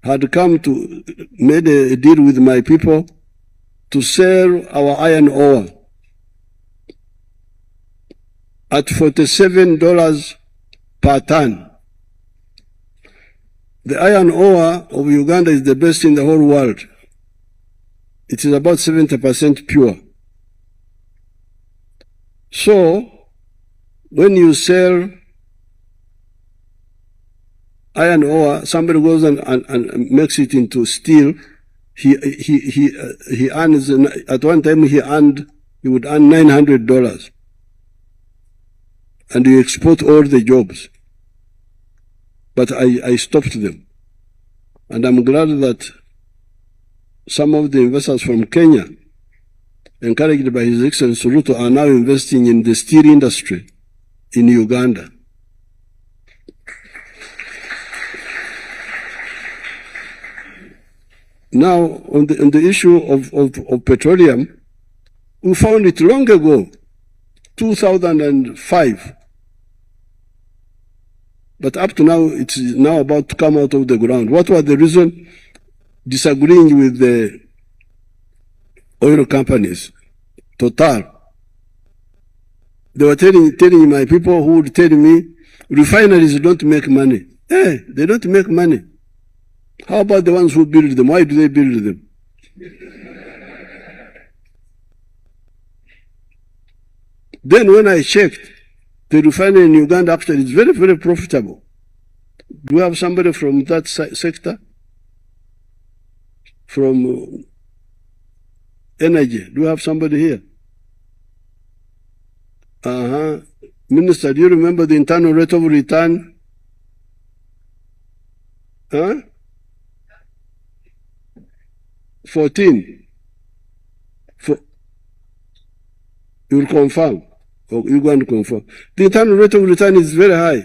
had come to made a deal with my people to sell our iron ore at $47 per ton. The iron ore of Uganda is the best in the whole world. It is about 70% pure. So, when you sell iron ore, somebody goes and makes it into steel. He earns, at one time he would earn $900. And you export all the jobs. But I stopped them. And I'm glad that some of the investors from Kenya, encouraged by His Excellency Ruto, are now investing in the steel industry in Uganda. Now, on the issue of petroleum, we found it long ago, 2005. But up to now, it's now about to come out of the ground. What was the reason? Disagreeing with the oil companies, Total. They were telling my people who would tell me, refineries don't make money. Hey, they don't make money. How about the ones who build them? Why do they build them? Then when I checked, the refinery in Uganda actually is very, very profitable. Do we have somebody from that sector? From energy? Do we have somebody here? Minister, do you remember the internal rate of return? Huh? 14. You will confirm. Or you're going to confirm. The internal rate of return is very high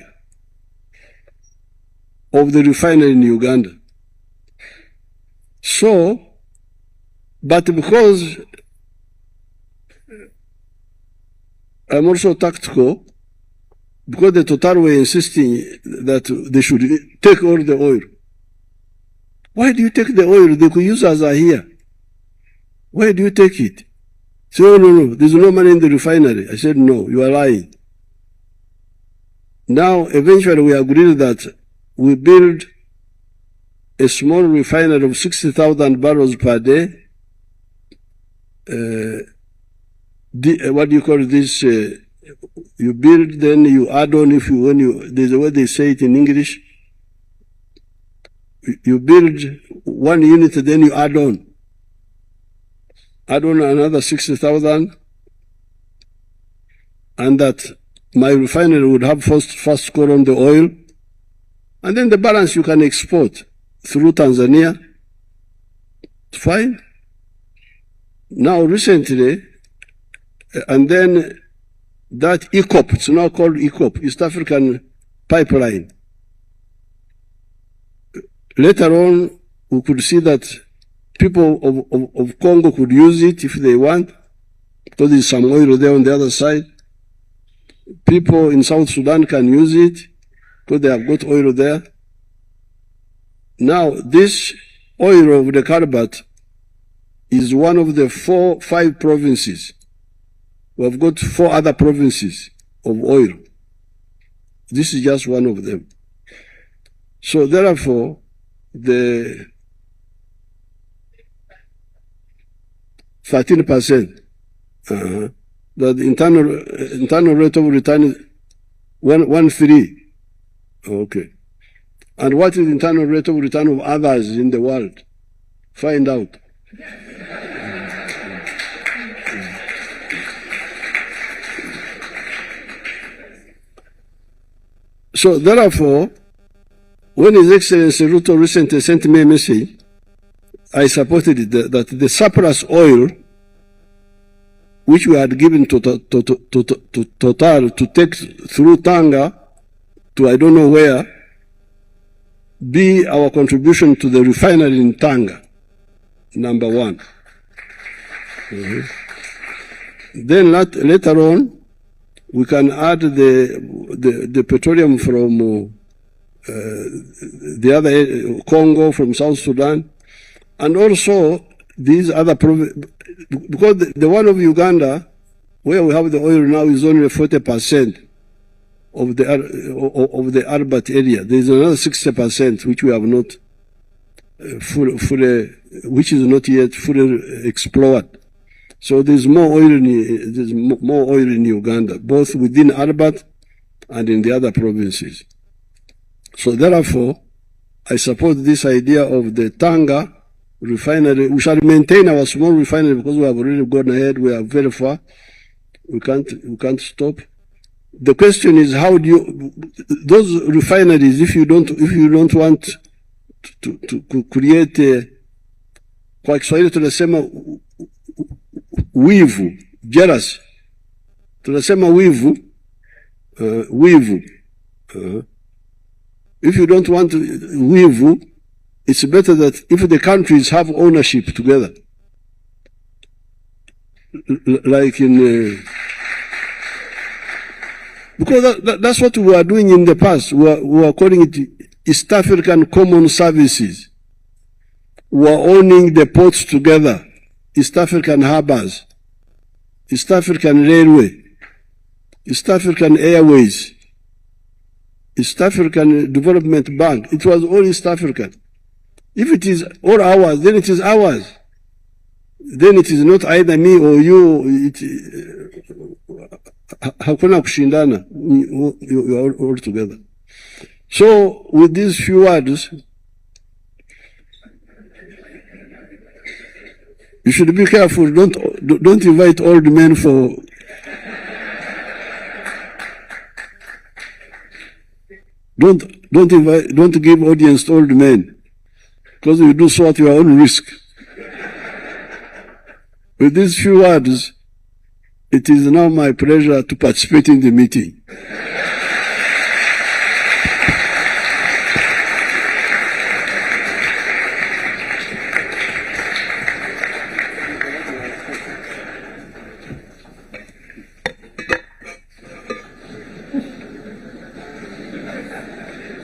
of the refinery in Uganda. So, but because I'm also tactical, because the Total were insisting that they should take all the oil. Why do you take the oil? The users are here. Why do you take it? So, no, there's no money in the refinery. I said, no, you are lying. Now, eventually we agreed that we build a small refinery of 60,000 barrels per day. What do you call this? You build, then you add on there's a way they say it in English. You build one unit, then you add on. Add on another 60,000, and that my refinery would have first score on the oil, and then the balance you can export through Tanzania. Fine. Now recently, and then that ECOP, it's now called ECOP, East African Pipeline. Later on, we could see that people of Congo could use it if they want, because there's some oil there on the other side. People in South Sudan can use it, because they have got oil there. Now, this oil of the Calabat is one of the 5 provinces. We have got 4 other provinces of oil. This is just one of them. So therefore, the 13%, the internal rate of return is 1.3. Okay. And what is the internal rate of return of others in the world? Find out. So therefore, when His Excellency Ruto recently sent me a message, I supported it, that the surplus oil, which we had given to Total to take through Tanga to I don't know where, be our contribution to the refinery in Tanga, number 1. Then later on, we can add the petroleum from the other Congo, from South Sudan, and also these other provinces, because the one of Uganda, where we have the oil now, is only 40% of the Albert area. There is another 60% which we have not which is not yet fully explored. So there's more oil in Uganda, both within Albert and in the other provinces. So therefore, I support this idea of the Tanga refinery. We shall maintain our small refinery because we have already gone ahead. We are very far. We can't stop. The question is, how do you, those refineries, if you don't want to create kwa Kiswahili tunasema wivu, jealous. Tunasema wivu, wivu. If you don't want wivu, it's better that if the countries have ownership together, like in, because that's what we are doing in the past. We are calling it East African Common Services. We are owning the ports together, East African harbors, East African Railway, East African Airways, East African Development Bank. It was all East African. If it is all ours, then it is ours. Then it is not either me or you. Hakuna kushindana. You are all together. So with these few words, you should be careful. Don't invite old men for. Don't give audience to old men, because you do so at your own risk. With these few words, it is now my pleasure to participate in the meeting.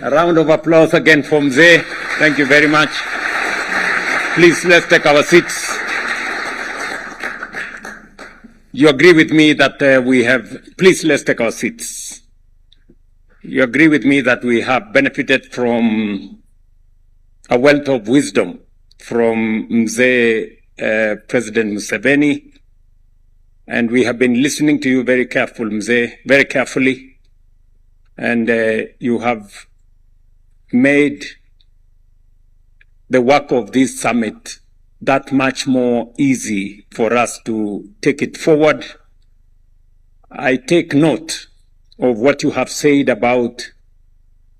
A round of applause again for Mzee. Thank you very much. Please, let's take our seats. You agree with me that please, let's take our seats. You agree with me that we have benefited from a wealth of wisdom from Mzee, President Museveni, and we have been listening to you very carefully, and you have made the work of this summit that much more easy for us to take it forward. I take note of what you have said about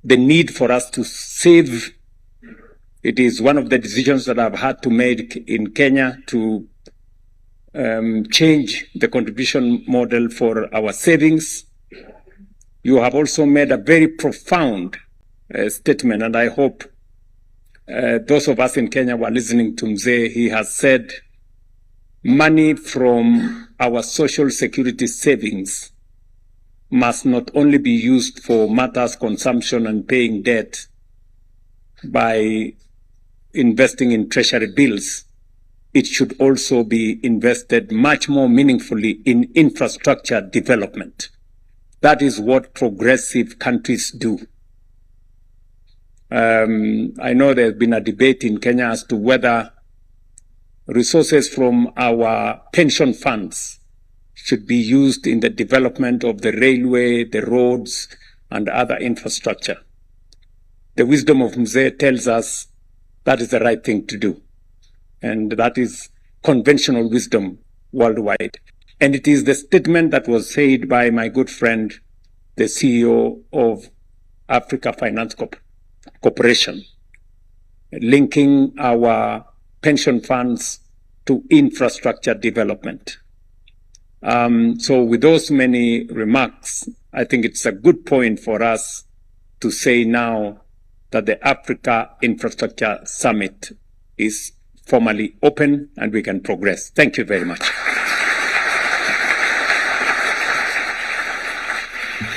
the need for us to save. It is one of the decisions that I've had to make in Kenya to change the contribution model for our savings. You have also made a very profound statement, and I hope those of us in Kenya were listening to Mzee. He has said money from our social security savings must not only be used for matters consumption and paying debt by investing in treasury bills. It should also be invested much more meaningfully in infrastructure development. That is what progressive countries do. I know there's been a debate in Kenya as to whether resources from our pension funds should be used in the development of the railway, the roads, and other infrastructure. The wisdom of Mzee tells us that is the right thing to do. And that is conventional wisdom worldwide. And it is the statement that was said by my good friend, the CEO of Africa Finance Corporation, linking our pension funds to infrastructure development. So with those many remarks, I think it's a good point for us to say now that the Africa Infrastructure Summit is formally open and we can progress. Thank you very much.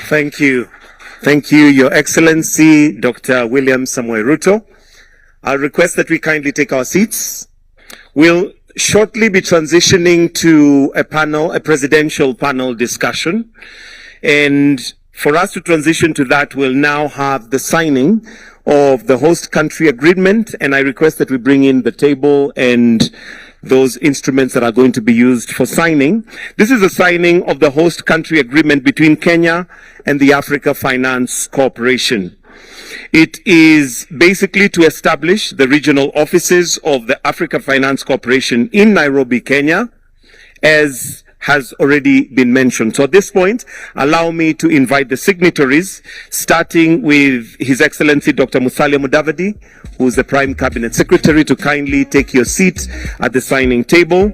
Thank you. Thank you, Your Excellency, Dr. William Samoei Ruto. I'll request that we kindly take our seats. We'll shortly be transitioning to a presidential panel discussion. And for us to transition to that, we'll now have the signing of the host country agreement. And I request that we bring in the table and those instruments that are going to be used for signing. This is the signing of the host country agreement between Kenya and the Africa Finance Corporation. It is basically to establish the regional offices of the Africa Finance Corporation in Nairobi, Kenya, as has already been mentioned. So at this point, allow me to invite the signatories, starting with His Excellency Dr. Musalia Mudavadi, who is the Prime Cabinet Secretary, to kindly take your seat at the signing table.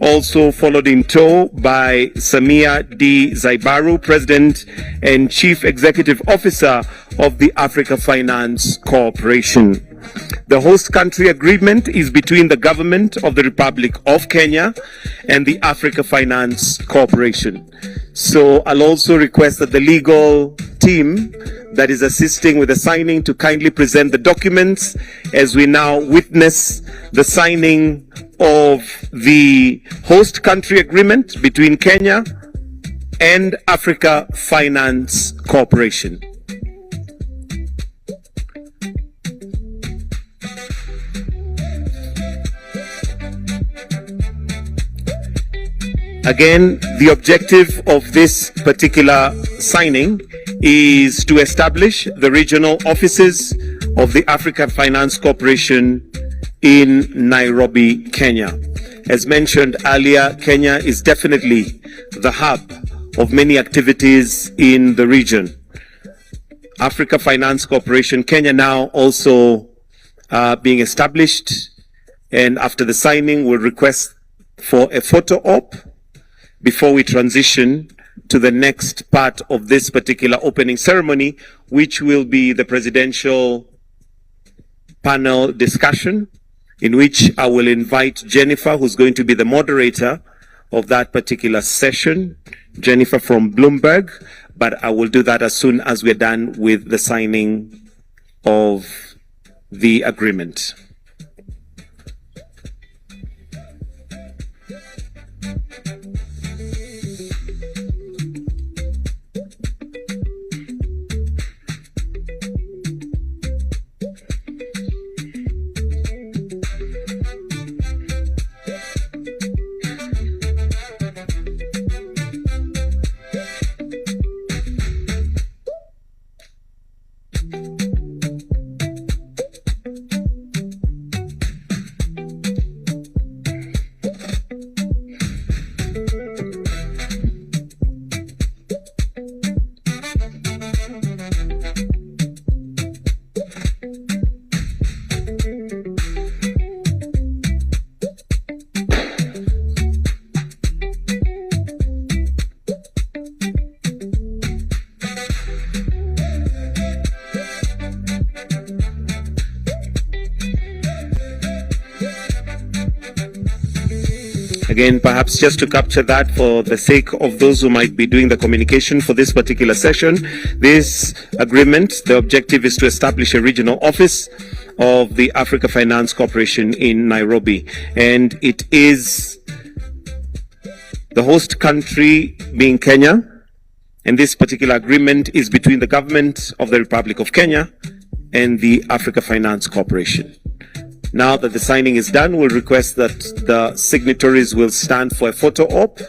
Also followed in tow by Samia D. Zaibaru, President and Chief Executive Officer of the Africa Finance Corporation. The host country agreement is between the government of the Republic of Kenya and the Africa Finance Corporation. So I'll also request that the legal team that is assisting with the signing to kindly present the documents as we now witness the signing of the host country agreement between Kenya and Africa Finance Corporation. Again, the objective of this particular signing is to establish the regional offices of the Africa Finance Corporation in Nairobi, Kenya. As mentioned earlier, Kenya is definitely the hub of many activities in the region. Africa Finance Corporation, Kenya now also being established, and after the signing, we'll request for a photo op before we transition to the next part of this particular opening ceremony, which will be the presidential panel discussion, in which I will invite Jennifer, who's going to be the moderator of that particular session, Jennifer from Bloomberg, but I will do that as soon as we're done with the signing of the agreement. Again, perhaps just to capture that for the sake of those who might be doing the communication for this particular session, this agreement, the objective is to establish a regional office of the Africa Finance Corporation in Nairobi. And it is the host country being Kenya. And this particular agreement is between the government of the Republic of Kenya and the Africa Finance Corporation. Now that the signing is done, we'll request that the signatories will stand for a photo op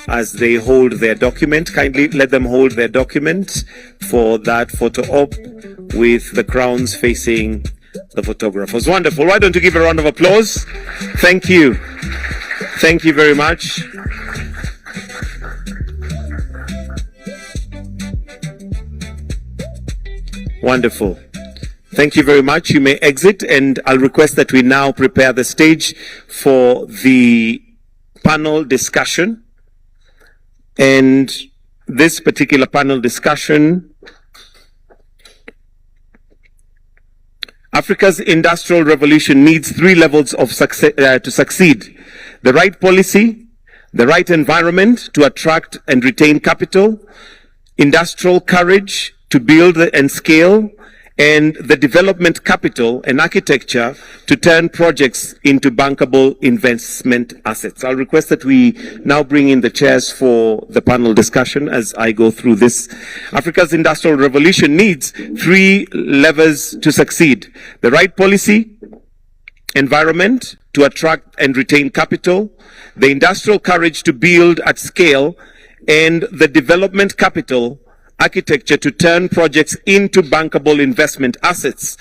as they hold their document. Kindly let them hold their document for that photo op with the crowns facing the photographers. Wonderful. Why don't you give a round of applause? Thank you. Thank you very much. Wonderful. Thank you very much. You may exit, and I'll request that we now prepare the stage for the panel discussion. And this particular panel discussion, Africa's industrial revolution needs 3 levels of success to succeed: the right policy, the right environment to attract and retain capital, industrial courage to build and scale, and the development capital and architecture to turn projects into bankable investment assets. I'll request that we now bring in the chairs for the panel discussion as I go through this. Africa's industrial revolution needs 3 levers to succeed: the right policy, environment to attract and retain capital, the industrial courage to build at scale, and the development capital architecture to turn projects into bankable investment assets.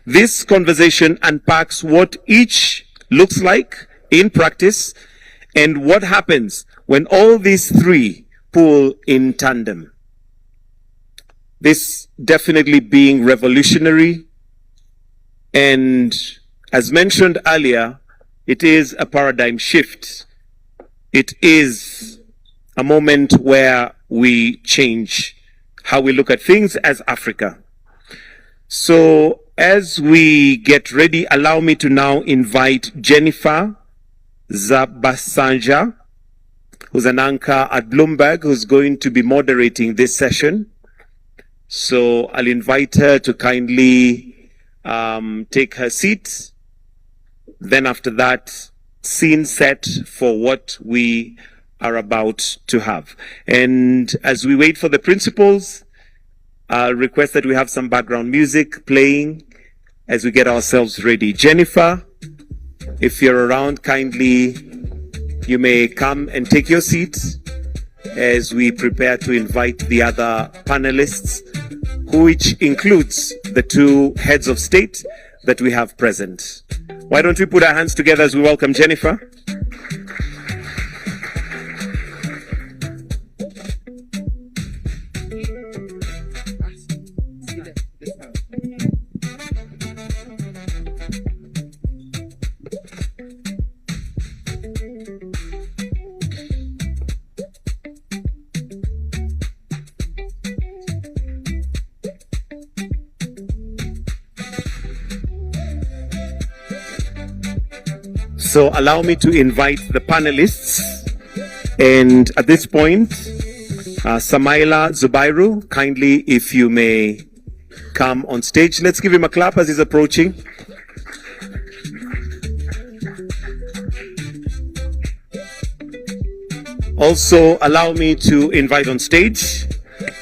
This conversation unpacks what each looks like in practice and what happens when all these three pull in tandem. This definitely being revolutionary, and as mentioned earlier, it is a paradigm shift. It is a moment where we change how we look at things as Africa. So as we get ready, allow me to now invite Jennifer Zabasanja, who's an anchor at Bloomberg, who's going to be moderating this session. So I'll invite her to kindly take her seat. Then after that, scene set for what we are about to have. And as we wait for the principals, I'll request that we have some background music playing as we get ourselves ready. Jennifer, if you're around, kindly, you may come and take your seat as we prepare to invite the other panelists, which includes the two heads of state that we have present. Why don't we put our hands together as we welcome Jennifer? So allow me to invite the panelists. And at this point, Samaila Zubairu, kindly, if you may come on stage. Let's give him a clap as he's approaching. Also, allow me to invite on stage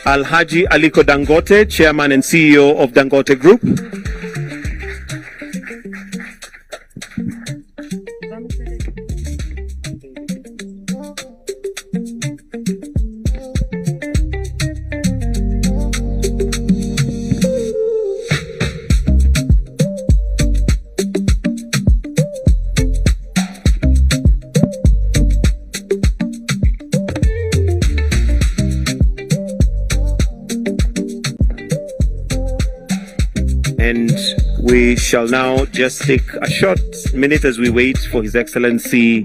Alhaji Aliko Dangote, Chairman and CEO of Dangote Group. And we shall now just take a short minute as we wait for His Excellency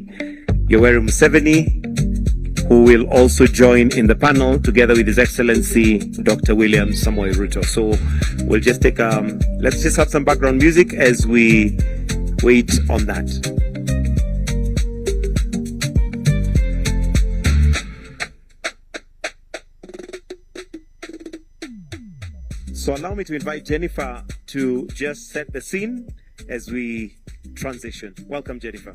Yoweri Museveni, who will also join in the panel together with His Excellency Dr. William Samoei Ruto. So we'll just take let's just have some background music as we wait on that. So allow me to invite Jennifer to just set the scene as we transition. Welcome, Jennifer.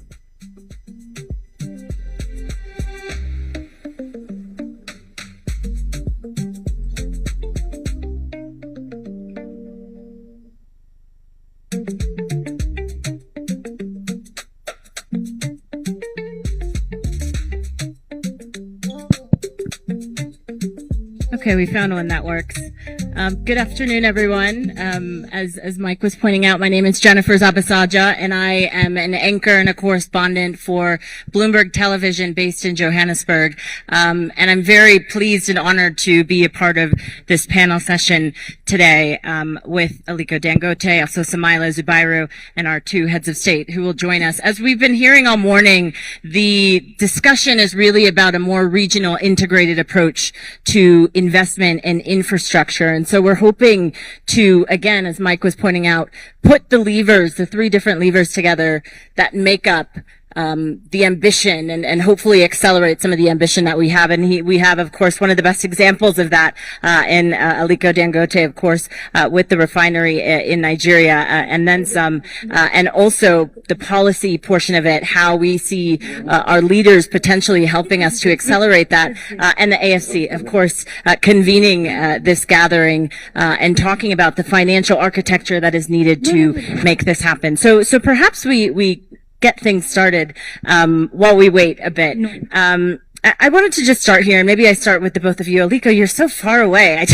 Okay, we found one that works. Good afternoon, everyone. As Mike was pointing out, my name is Jennifer Zabasaja, and I am an anchor and a correspondent for Bloomberg Television based in Johannesburg. And I'm very pleased and honored to be a part of this panel session today with Aliko Dangote, also Samaila Zubairu, and our two heads of state who will join us. As we've been hearing all morning, the discussion is really about a more regional integrated approach to investment and infrastructure. And so we're hoping to, again, as Mike was pointing out, put the levers, the three different levers together that make up the ambition and hopefully accelerate some of the ambition that we have. And we have, of course, one of the best examples of that in Aliko Dangote, of course, with the refinery in Nigeria, and then some, and also the policy portion of it, how we see our leaders potentially helping us to accelerate that, and the AFC, of course, convening this gathering and talking about the financial architecture that is needed to make this happen. So perhaps we get things started while we wait a bit. I wanted to just start here, and maybe I start with the both of you. Aliko, you're so far away. I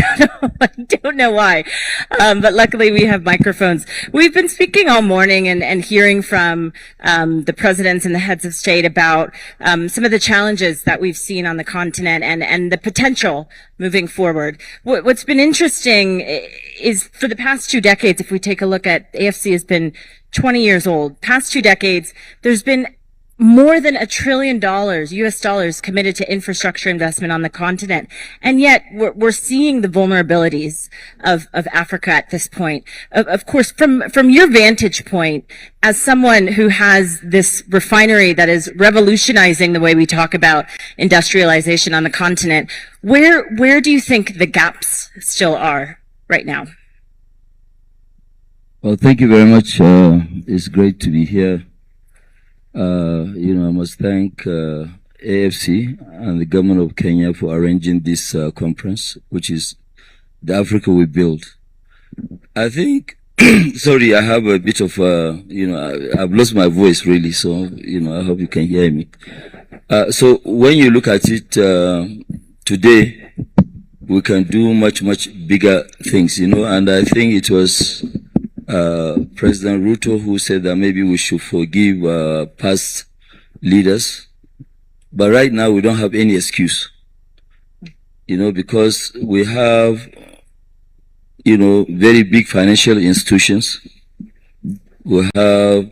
don't know why. But luckily we have microphones. We've been speaking all morning and hearing from the presidents and the heads of state about some of the challenges that we've seen on the continent and the potential moving forward. What's been interesting is for the past 2 decades, if we take a look at AFC has been 20 years old. Past 2 decades, there's been more than $1 trillion, US dollars, committed to infrastructure investment on the continent. And yet we're seeing the vulnerabilities of Africa at this point. Of course, from your vantage point, as someone who has this refinery that is revolutionizing the way we talk about industrialization on the continent, where do you think the gaps still are right now? Well, thank you very much. It's great to be here. I must thank AFC and the government of Kenya for arranging this conference, which is the Africa we build. I think, sorry, I have a bit of, I've lost my voice really, so, I hope you can hear me. So when you look at it today, we can do much, much bigger things, and I think it was President Ruto who said that maybe we should forgive past leaders. But right now we don't have any excuse, because we have, very big financial institutions. We have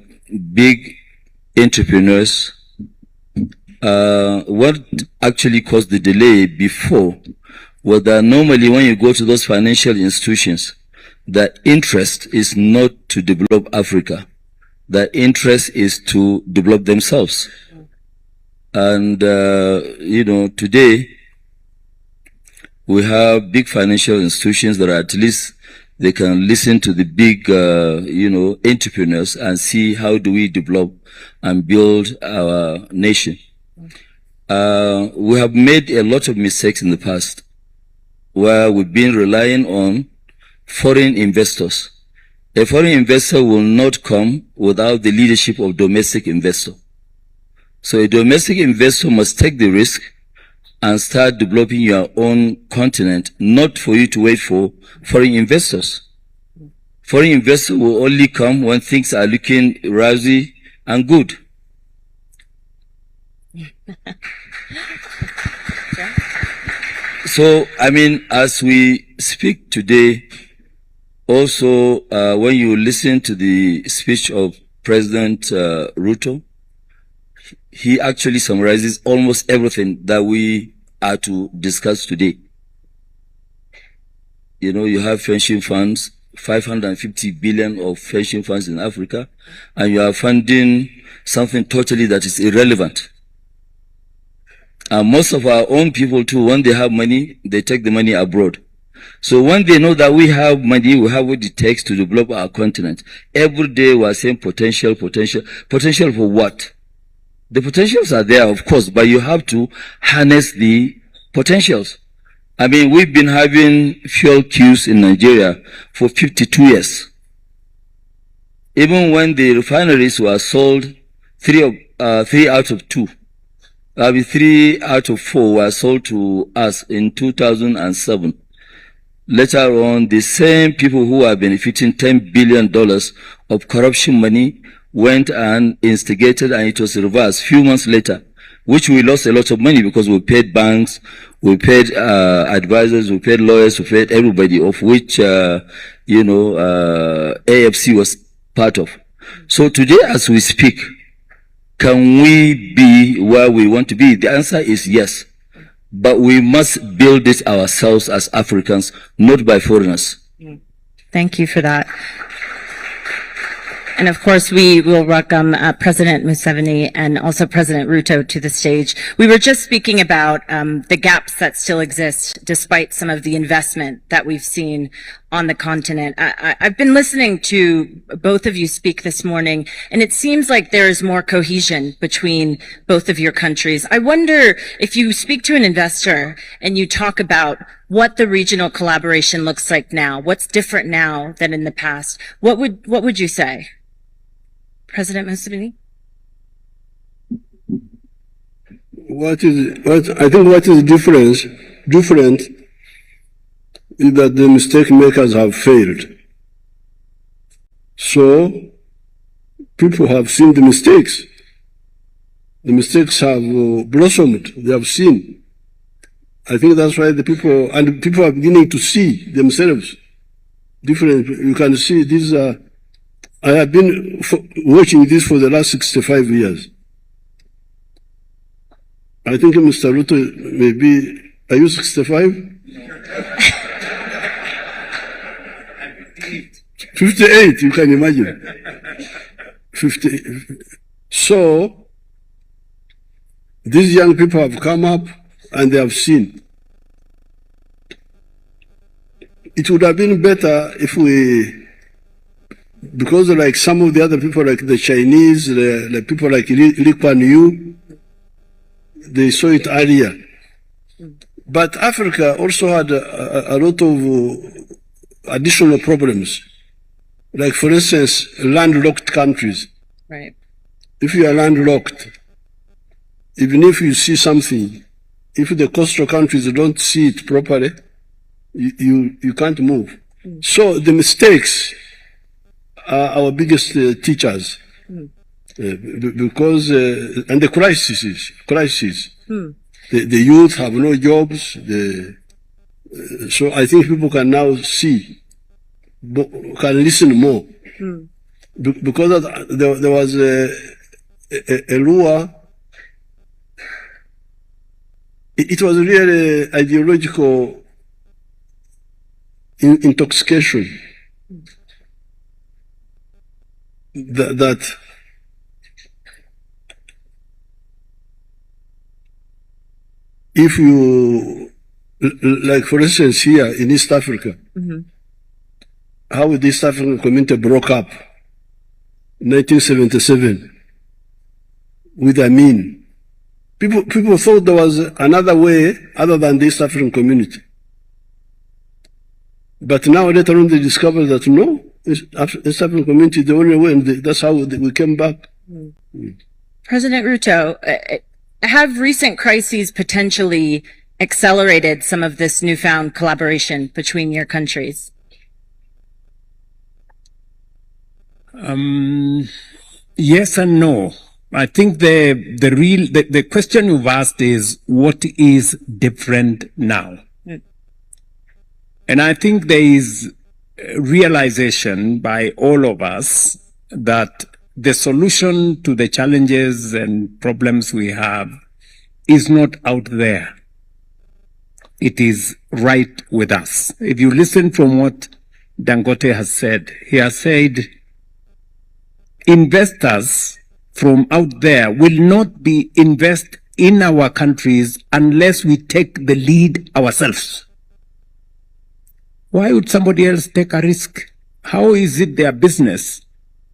big entrepreneurs. What actually caused the delay before was that normally when you go to those financial institutions, the interest is not to develop Africa. The interest is to develop themselves. And, today we have big financial institutions that are at least they can listen to the big, entrepreneurs and see how do we develop and build our nation. We have made a lot of mistakes in the past where we've been relying on foreign investors. A foreign investor will not come without the leadership of domestic investor. So a domestic investor must take the risk and start developing your own continent, not for you to wait for foreign investors. Foreign investors will only come when things are looking rosy and good. So, as we speak today, also, when you listen to the speech of President Ruto, he actually summarizes almost everything that we are to discuss today. You have pension funds, 550 billion of pension funds in Africa, and you are funding something totally that is irrelevant. And most of our own people too, when they have money, they take the money abroad. So when they know that we have money, we have what it takes to develop our continent. Every day we are saying potential. Potential for what? The potentials are there, of course, but you have to harness the potentials. We've been having fuel queues in Nigeria for 52 years. Even when the refineries were sold, 3 out of 2. 3 out of 4 were sold to us in 2007. Later on, the same people who are benefiting $10 billion of corruption money went and instigated, and it was reversed a few months later, which we lost a lot of money because we paid banks, we paid advisors, we paid lawyers, we paid everybody, of which, AFC was part of. So today, as we speak, can we be where we want to be? The answer is yes. But we must build it ourselves as Africans, not by foreigners. Thank you for that. And of course, we will welcome President Museveni and also President Ruto to the stage. We were just speaking about the gaps that still exist despite some of the investment that we've seen on the continent. I've been listening to both of you speak this morning, and it seems like there is more cohesion between both of your countries. I wonder if you speak to an investor and you talk about what the regional collaboration looks like now, what's different now than in the past, what would you say? President Museveni? what is different is that the mistake makers have failed. So people have seen the mistakes. The mistakes have blossomed. They have seen. I think that's why people are beginning to see themselves different. You can see these are. I have been watching this for the last 65 years. I think Mr. Ruto maybe, are you 65? 58, you can imagine. 50. So, these young people have come up and they have seen. It would have been better if because like some of the other people, like the Chinese, the people like Lee Kuan Yew, they saw it earlier. But Africa also had a lot of additional problems. Like, for instance, landlocked countries. Right. If you are landlocked, even if you see something, if the coastal countries don't see it properly, you can't move. So the mistakes are our biggest teachers. Because, and the crises. The youth have no jobs. So I think people can now see, can listen more. Because there was a law. It was really ideological intoxication that if you, like for instance here in East Africa, how the East African community broke up in 1977 with Amin. People thought there was another way other than the East African community. But now later on they discovered that no, East African community is the only way, and that's how we came back. President Ruto, have recent crises potentially accelerated some of this newfound collaboration between your countries? Yes and no. I think the question you've asked is what is different now? And I think there is realization by all of us that the solution to the challenges and problems we have is not out there. It is right with us. If you listen from what Dangote has said, he has said investors from out there will not invest in our countries unless we take the lead ourselves. Why would somebody else take a risk? How is it their business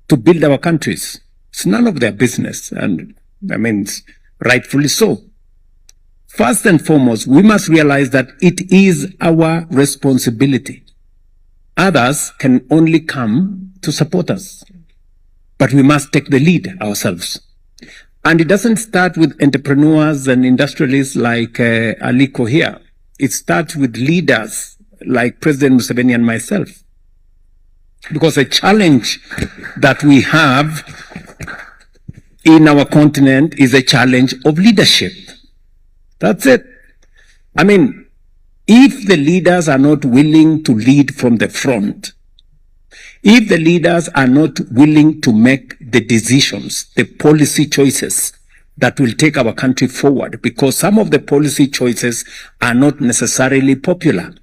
to build our countries? It's none of their business, and I mean, rightfully so. First and foremost, we must realize that it is our responsibility. Others can only come to support us, but we must take the lead ourselves. And it doesn't start with entrepreneurs and industrialists like Aliko here. It starts with leaders like President Museveni and myself. Because a challenge that we have in our continent is a challenge of leadership. That's it. I mean, if the leaders are not willing to lead from the front, if the leaders are not willing to make the decisions, the policy choices that will take our country forward, because some of the policy choices are not necessarily popular.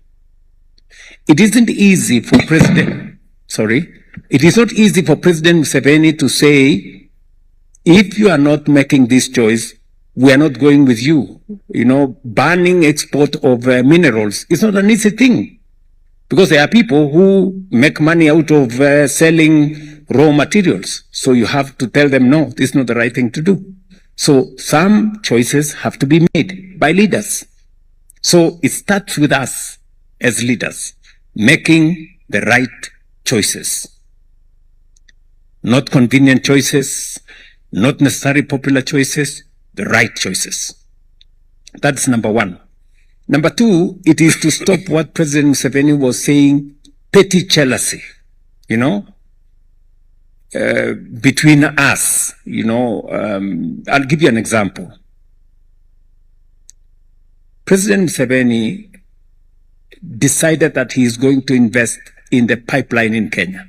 It isn't easy for it is not easy for President Museveni to say, if you are not making this choice, we are not going with you. You know, banning export of minerals is not an easy thing, because there are people who make money out of selling raw materials. So you have to tell them, no, this is not the right thing to do. So some choices have to be made by leaders. So it starts with us as leaders, making the right choices. Not convenient choices, not necessarily popular choices, the right choices. That's number one. Number two, it is to stop what President Museveni was saying, petty jealousy, between us. I'll give you an example. President Museveni decided that he is going to invest in the pipeline in Kenya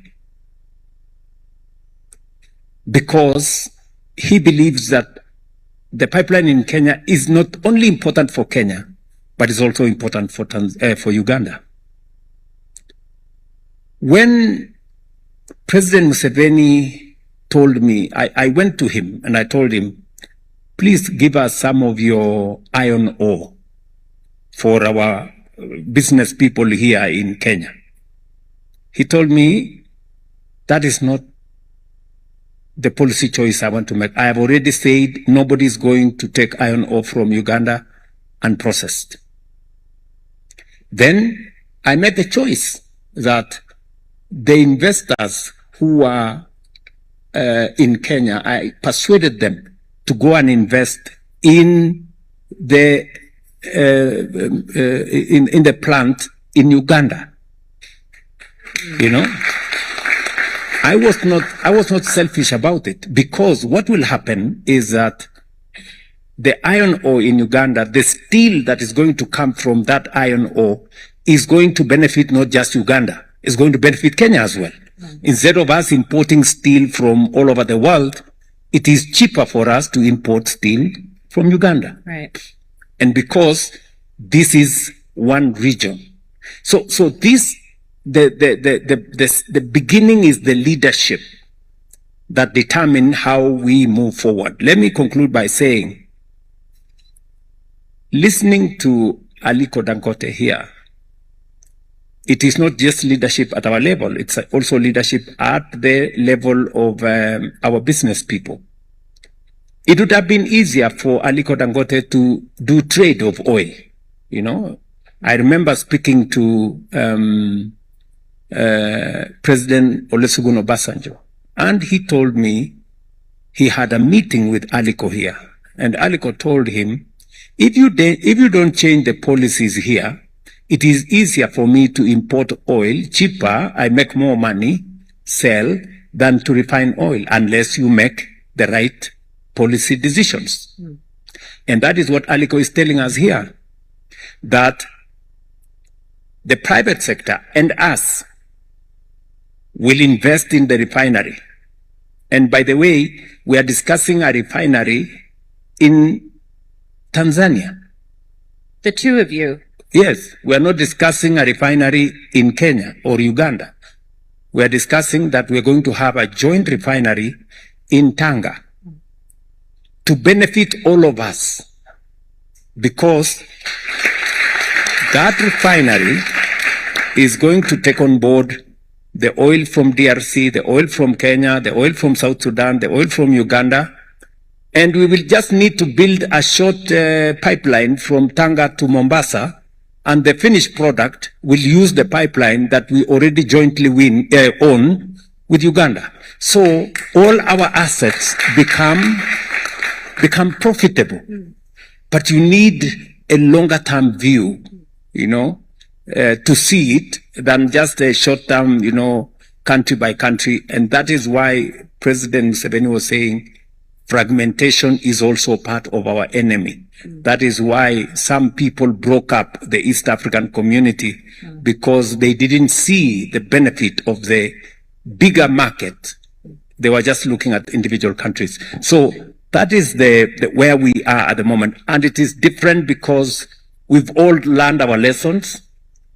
because he believes that the pipeline in Kenya is not only important for Kenya, but is also important for Uganda. When President Museveni told me, I went to him and I told him, please give us some of your iron ore for our business people here in Kenya. He told me, that is not the policy choice I want to make. I have already said nobody is going to take iron ore from Uganda unprocessed. Then I made the choice that the investors who are in Kenya, I persuaded them to go and invest in the in the plant in Uganda. I was not selfish about it, because what will happen is that the iron ore in Uganda, the steel that is going to come from that iron ore is going to benefit not just Uganda, it's going to benefit Kenya as well. Instead of us importing steel from all over the world, it is cheaper for us to import steel from Uganda. Right. And because this is one region. So this, the beginning is the leadership that determine how we move forward. Let me conclude by saying, listening to Aliko Dangote here, it is not just leadership at our level, it's also leadership at the level of our business people. It would have been easier for Aliko Dangote to do trade of oil. I remember speaking to President Olusegun Obasanjo, and he told me he had a meeting with Aliko here, and Aliko told him, if you don't change the policies here, it is easier for me to import oil cheaper, I make more money, sell, than to refine oil, unless you make the right policy decisions. And that is what Aliko is telling us here, that the private sector and us will invest in the refinery. And by the way, we are discussing a refinery in Tanzania. The two of you. Yes, we are not discussing a refinery in Kenya or Uganda. We are discussing that we are going to have a joint refinery in Tanga to benefit all of us, because that refinery is going to take on board the oil from DRC, the oil from Kenya, the oil from South Sudan, the oil from Uganda, and we will just need to build a short pipeline from Tanga to Mombasa, and the finished product will use the pipeline that we already jointly own with Uganda. So all our assets become profitable. But you need a longer term view, to see it than just a short term, country by country. And that is why President Museveni was saying fragmentation is also part of our enemy. That is why some people broke up the East African community, because they didn't see the benefit of the bigger market. They were just looking at individual countries. So that is the where we are at the moment. And it is different because we've all learned our lessons.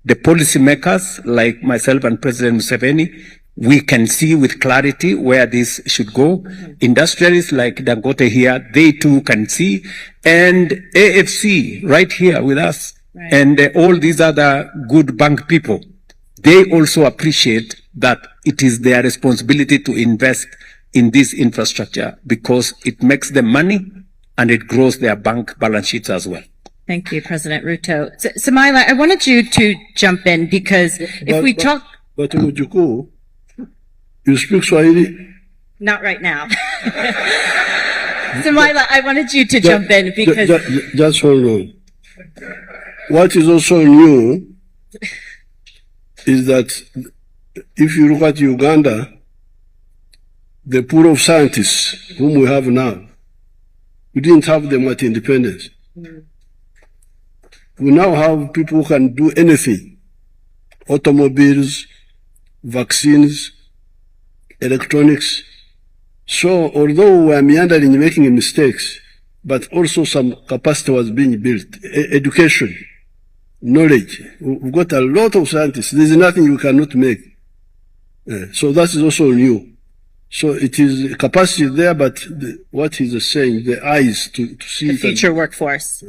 The policymakers, like myself and President Museveni, we can see with clarity where this should go. Industrialists like Dangote here, they too can see. And AFC right here with us, and all these other good bank people, they also appreciate that it is their responsibility to invest in this infrastructure, because it makes them money and it grows their bank balance sheets as well. Thank you, President Ruto. Samaila, I wanted you to jump in, because But Mujukuu, you speak Swahili? Not right now. Sumaila, I wanted you to jump in because just hold on. What is also new is that if you look at Uganda, the pool of scientists whom we have now, we didn't have them at independence. We now have people who can do anything: automobiles, vaccines, electronics. So although we are meandering, making mistakes, but also some capacity was being built. Education, knowledge. We've got a lot of scientists. There's nothing you cannot make. So that is also new. So it is capacity there, but what he's saying, the eyes to see the future workforce.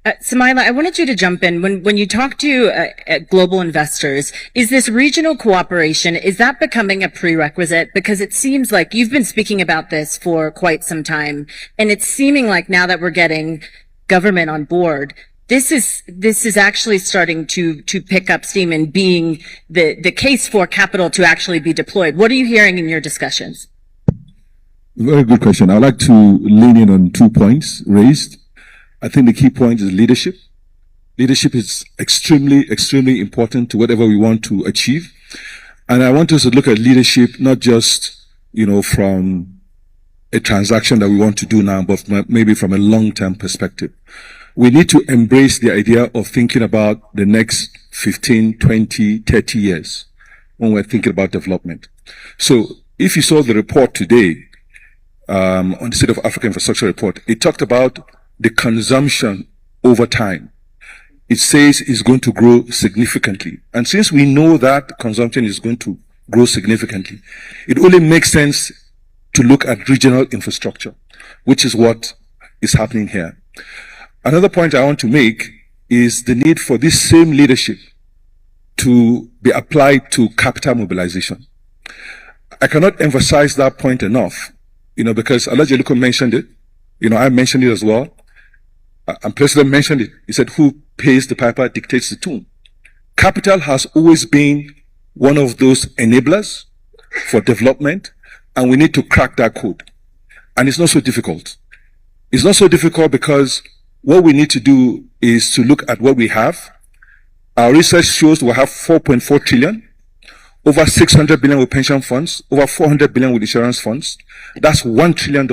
Sumaila, I wanted you to jump in. When you talk to global investors, is this regional cooperation, is that becoming a prerequisite? Because it seems like you've been speaking about this for quite some time, and it's seeming like now that we're getting government on board, this is actually starting to pick up steam and being the case for capital to actually be deployed. What are you hearing in your discussions? Very good question. I'd like to lean in on 2 points raised. I think the key point is leadership. Leadership is extremely, extremely important to whatever we want to achieve. And I want us to look at leadership not just, from a transaction that we want to do now, but maybe from a long-term perspective. We need to embrace the idea of thinking about the next 15, 20, 30 years when we're thinking about development. So if you saw the report today, on the State of Africa Infrastructure Report, it talked about the consumption over time. It says it's going to grow significantly. And since we know that consumption is going to grow significantly, it only makes sense to look at regional infrastructure, which is what is happening here. Another point I want to make is the need for this same leadership to be applied to capital mobilization. I cannot emphasize that point enough, because Aliko mentioned it. I mentioned it as well. And President mentioned it. He said, who pays the piper dictates the tune. Capital has always been one of those enablers for development, and we need to crack that code. And it's not so difficult. It's not so difficult because what we need to do is to look at what we have. Our research shows we have 4.4 trillion, over 600 billion with pension funds, over 400 billion with insurance funds. That's $1 trillion.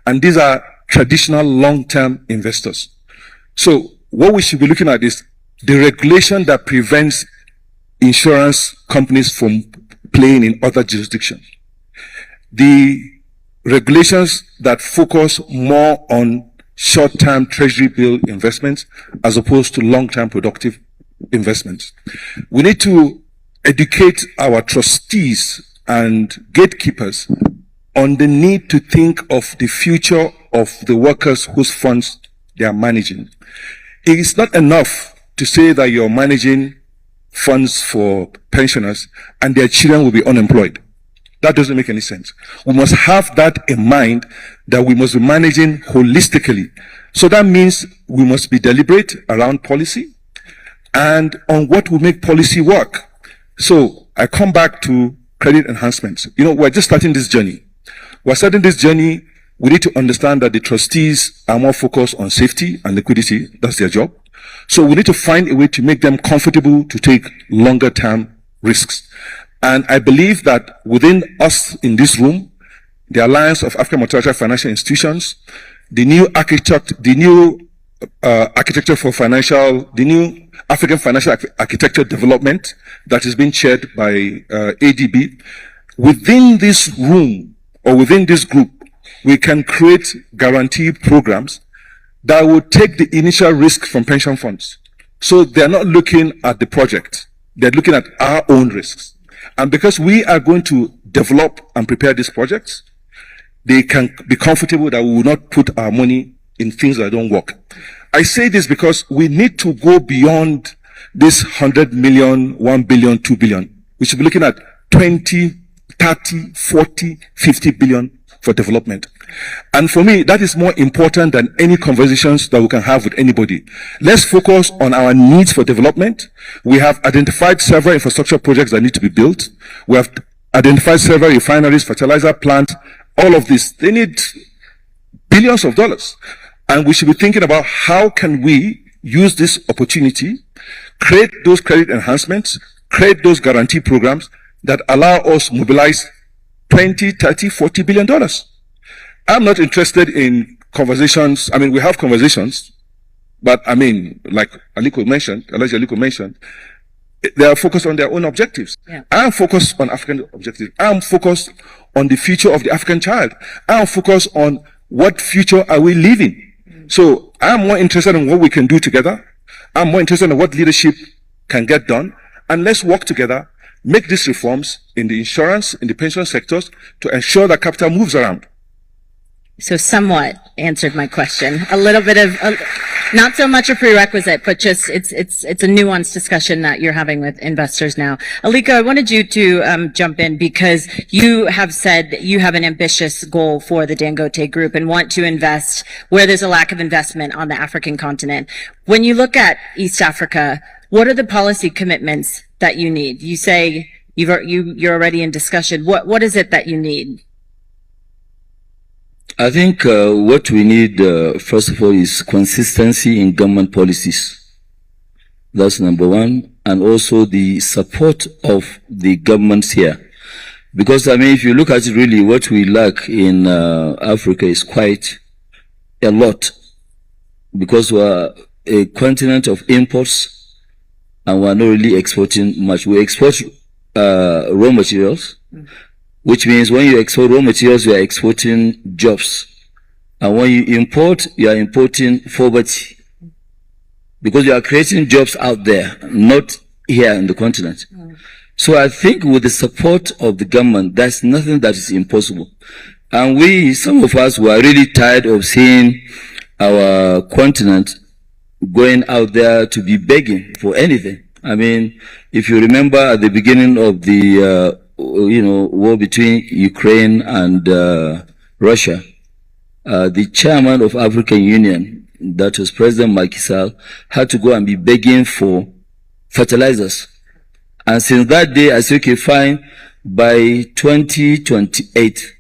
And these are traditional long-term investors. So what we should be looking at is the regulation that prevents insurance companies from playing in other jurisdictions. The regulations that focus more on short-term treasury bill investments as opposed to long-term productive investments. We need to educate our trustees and gatekeepers on the need to think of the future of the workers whose funds they are managing. It is not enough to say that you're managing funds for pensioners and their children will be unemployed. That doesn't make any sense. We must have that in mind, that we must be managing holistically. So that means we must be deliberate around policy and on what will make policy work. So I come back to credit enhancements. We're just starting this journey. We're starting this journey. We need to understand that the trustees are more focused on safety and liquidity. That's their job. So we need to find a way to make them comfortable to take longer term risks. And I believe that within us in this room, the Alliance of African Multilateral Financial Institutions, the new African Financial Architecture Development that is being chaired by ADB, within this room or within this group, we can create guarantee programs that will take the initial risk from pension funds. So they're not looking at the project, they're looking at our own risks. And because we are going to develop and prepare these projects, they can be comfortable that we will not put our money in things that don't work. I say this because we need to go beyond this 100 million, 1 billion, 2 billion. We should be looking at 20, 30, 40, 50 billion for development. And for me, that is more important than any conversations that we can have with anybody. Let's focus on our needs for development. We have identified several infrastructure projects that need to be built. We have identified several refineries, fertilizer plants, all of this. They need billions of dollars. And we should be thinking about how can we use this opportunity, create those credit enhancements, create those guarantee programs that allow us to mobilize 20, 30, 40 billion dollars. I'm not interested in conversations. I mean, we have conversations, but I mean, like Aliko mentioned, they are focused on their own objectives. Yeah. I'm focused on African objectives. I'm focused on the future of the African child. I'm focused on what future are we living. So I'm more interested in what we can do together. I'm more interested in what leadership can get done. And let's work together, make these reforms in the insurance, in the pension sectors to ensure that capital moves around. So somewhat answered my question. A little bit of, not so much a prerequisite, but just it's a nuanced discussion that you're having with investors now. Aliko, I wanted you to jump in because you have said that you have an ambitious goal for the Dangote Group and want to invest where there's a lack of investment on the African continent. When you look at East Africa, what are the policy commitments that you need? You say you're already in discussion. What is it that you need? I think what we need, first of all, is consistency in government policies. That's number one. And also the support of the governments here. Because, I mean, if you look at it really, what we lack in Africa is quite a lot. Because we're a continent of imports and we're not really exporting much. We export raw materials. Which means when you export raw materials, you are exporting jobs. And when you import, you are importing poverty. Because you are creating jobs out there, not here in the continent. So I think with the support of the government, there's nothing that is impossible. And we, some of us, were really tired of seeing our continent going out there to be begging for anything. I mean, if you remember at the beginning of the war between Ukraine and Russia, the chairman of African Union, that was President Macky Sall, had to go and be begging for fertilizers. And since that day, I said, okay, fine, by 2028,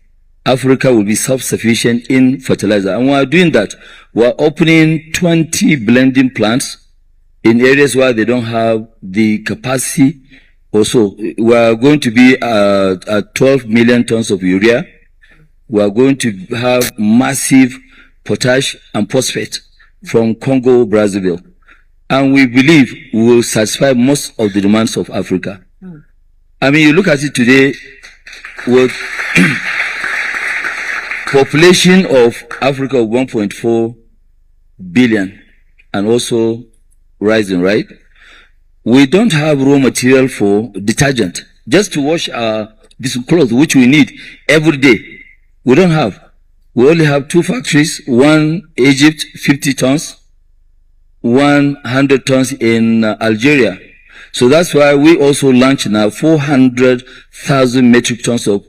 Africa will be self-sufficient in fertilizer. And while doing that, we're opening 20 blending plants in areas where they don't have the capacity. Also, we are going to be at 12 million tons of urea. We are going to have massive potash and phosphate from Congo, Brazzaville. And we believe we will satisfy most of the demands of Africa. I mean, you look at it today with population of Africa of 1.4 billion and also rising, right? We don't have raw material for detergent. Just to wash this clothes, which we need every day. We don't have. We only have two factories, one Egypt, 50 tons, 100 tons in Algeria. So that's why we also launched now 400,000 metric tons of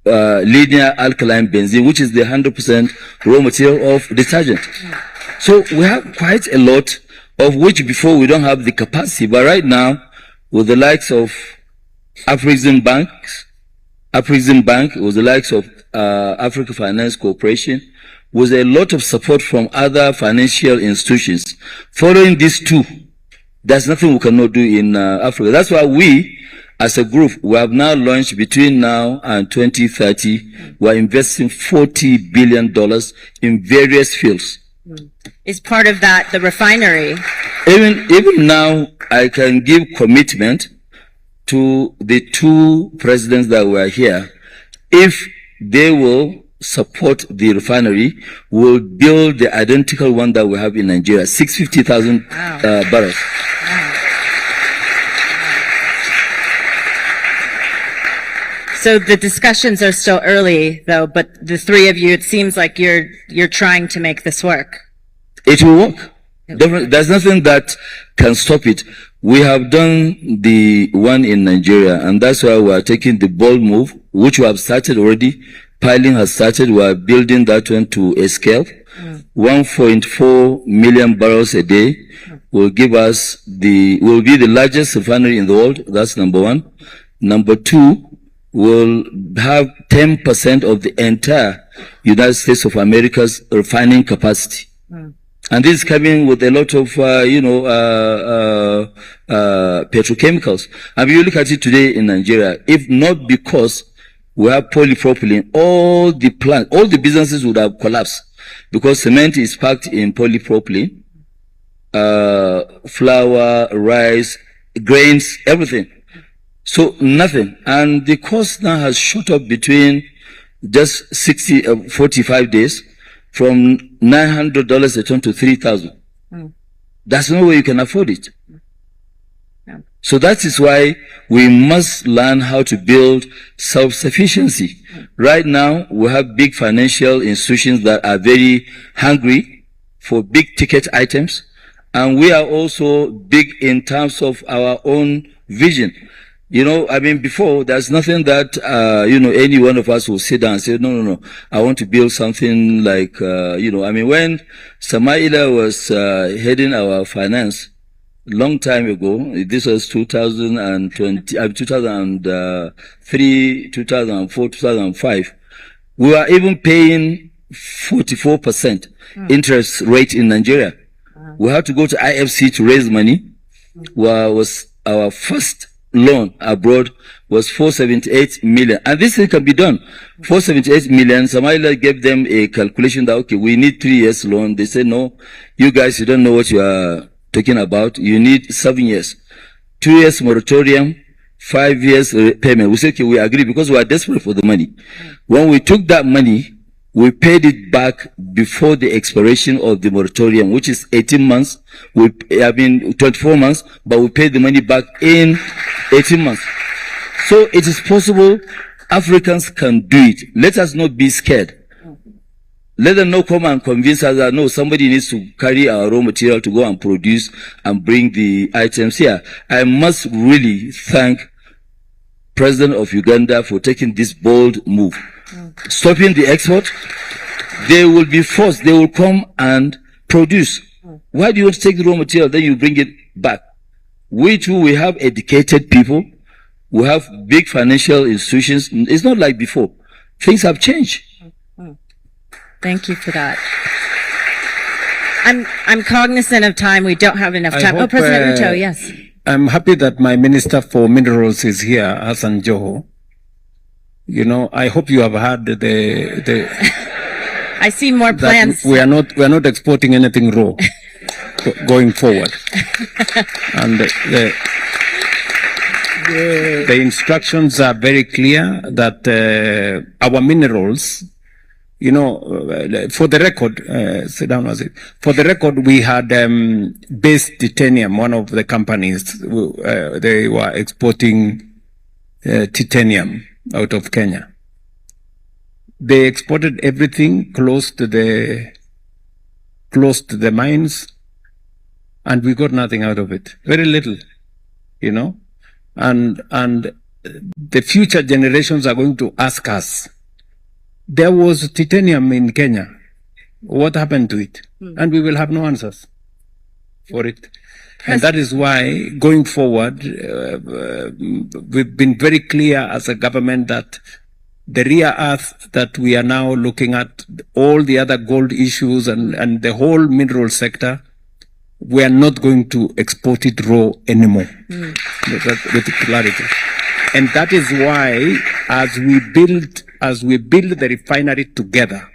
linear alkaline benzene, which is the 100% raw material of detergent. So we have quite a lot, of which before we don't have the capacity. But right now, with the likes of Afrexim Bank, with the likes of Africa Finance Corporation, with a lot of support from other financial institutions, following these two, there's nothing we cannot do in Africa. That's why we, as a group, we have now launched between now and 2030, we're investing $40 billion in various fields. Is part of that the refinery? Even now, I can give commitment to the two presidents that were here. If they will support the refinery, we'll build the identical one that we have in Nigeria, 650,000 barrels. Wow. So the discussions are still early, though, but the three of you, it seems like you're trying to make this work. It will work. There's nothing that can stop it. We have done the one in Nigeria, and that's why we are taking the bold move, which we have started already. Piling has started. We are building that one to a scale. 1.4 million barrels a day will give us will be the largest refinery in the world. That's number one. Number two, will have 10% of the entire United States of America's refining capacity. And this is coming with a lot of, petrochemicals. And if you look at it today in Nigeria, if not because we have polypropylene, all the businesses would have collapsed because cement is packed in polypropylene, flour, rice, grains, everything. So nothing. And the cost now has shot up between just 45 days from $900 a ton to $3,000. That's no way you can afford it. So that is why we must learn how to build self-sufficiency. Right now, we have big financial institutions that are very hungry for big ticket items. And we are also big in terms of our own vision. Before, there's nothing that, any one of us will sit down and say, no, I want to build something like, when Samaila was heading our finance, long time ago, this was 2003, 2004, 2005, we were even paying 44% interest rate in Nigeria. We had to go to IFC to raise money. Was our first loan abroad was 478 million. And this thing can be done. 478 million. Samaila gave them a calculation that, okay, we need 3 years loan. They said, no, you guys, you don't know what you are talking about. You need 7 years. 2 years moratorium, 5 years payment. We said, okay, we agree because we are desperate for the money. When we took that money, we paid it back before the expiration of the moratorium, which is 18 months. 24 months, but we paid the money back in 18 months. So it is possible. Africans can do it. Let us not be scared. Let them not come and convince us that, no, somebody needs to carry our raw material to go and produce and bring the items here. I must really thank President of Uganda for taking this bold move. Stopping the export, they will be forced, they will come and produce. Why do you want to take the raw material, then you bring it back? We too, we have educated people, we have big financial institutions. It's not like before. Things have changed. Thank you for that. I'm cognizant of time. We don't have enough time. President Ruto, yes. I'm happy that my Minister for Minerals is here, Hassan Joho. I hope you have heard the I see more plans. We are not exporting anything raw going forward. And the instructions are very clear that our minerals, for the record, sit down, was it? For the record, we had Base Titanium, one of the companies, they were exporting titanium out of Kenya. They exported everything close to the mines, and we got nothing out of it. Very little, and the future generations are going to ask us, there was titanium in Kenya. What happened to it? And we will have no answers for it. And that is why, going forward, we've been very clear as a government that the rare earth that we are now looking at, all the other gold issues and the whole mineral sector, we are not going to export it raw anymore. With clarity. And that is why, as we build the refinery together,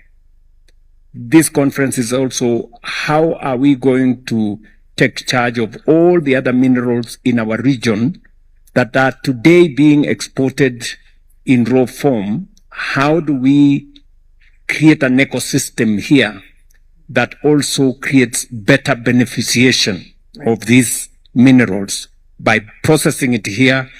this conference is also how are we going to take charge of all the other minerals in our region that are today being exported in raw form. How do we create an ecosystem here that also creates better beneficiation of these minerals by processing it here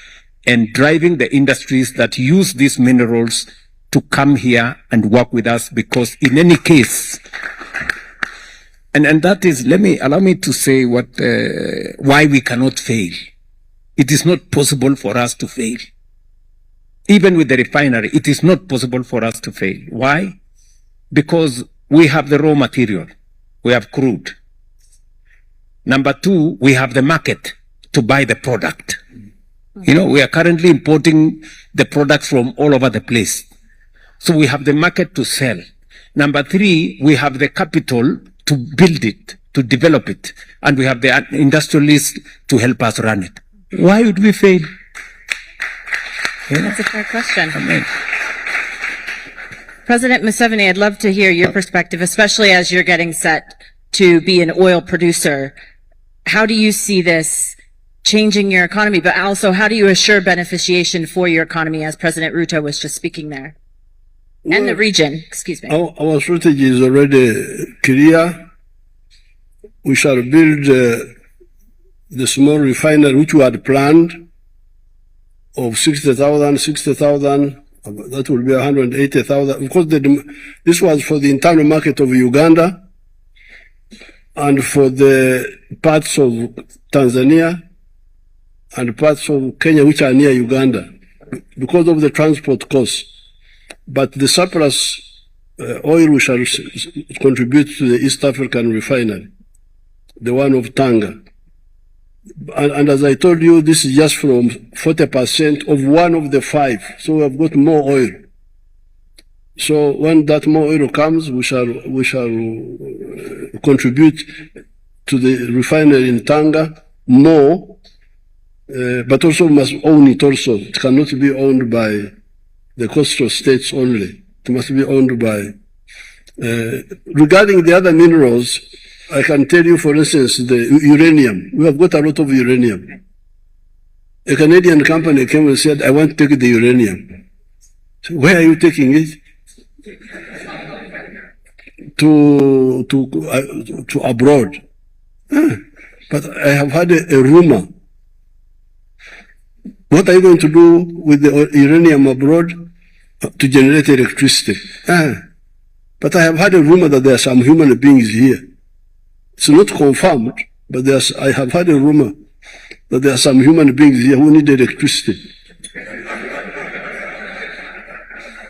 and driving the industries that use these minerals to come here and work with us? Because in any case, and that is, allow me to say why we cannot fail. It is not possible for us to fail. Even with the refinery, it is not possible for us to fail. Why? Because we have the raw material. We have crude. Number two, we have the market to buy the product. We are currently importing the products from all over the place. So we have the market to sell. Number three, we have the capital to build it, to develop it. And we have the industrialists to help us run it. Why would we fail? That's a fair question. Amen. President Museveni, I'd love to hear your perspective, especially as you're getting set to be an oil producer. How do you see this changing your economy, but also how do you assure beneficiation for your economy, as President Ruto was just speaking there? And the region, excuse me. Our strategy is already clear. We shall build the small refinery which we had planned of 60,000, that will be 180,000. Of course, this was for the internal market of Uganda and for the parts of Tanzania and parts of Kenya which are near Uganda because of the transport costs. But the surplus oil we shall contribute to the East African refinery, the one of Tanga. And as I told you, this is just from 40% of one of the 5. So we have got more oil. So when that more oil comes, we shall contribute to the refinery in Tanga more, but also must own it also. It cannot be owned by the coastal states only. It must be owned by. Regarding the other minerals, I can tell you, for instance, the uranium. We have got a lot of uranium. A Canadian company came and said, I want to take the uranium. So where are you taking it? To abroad. But I have had a rumor. What are you going to do with the uranium abroad? To generate electricity. But I have had a rumor that there are some human beings here. It's not confirmed, but I have had a rumor that there are some human beings here who need electricity.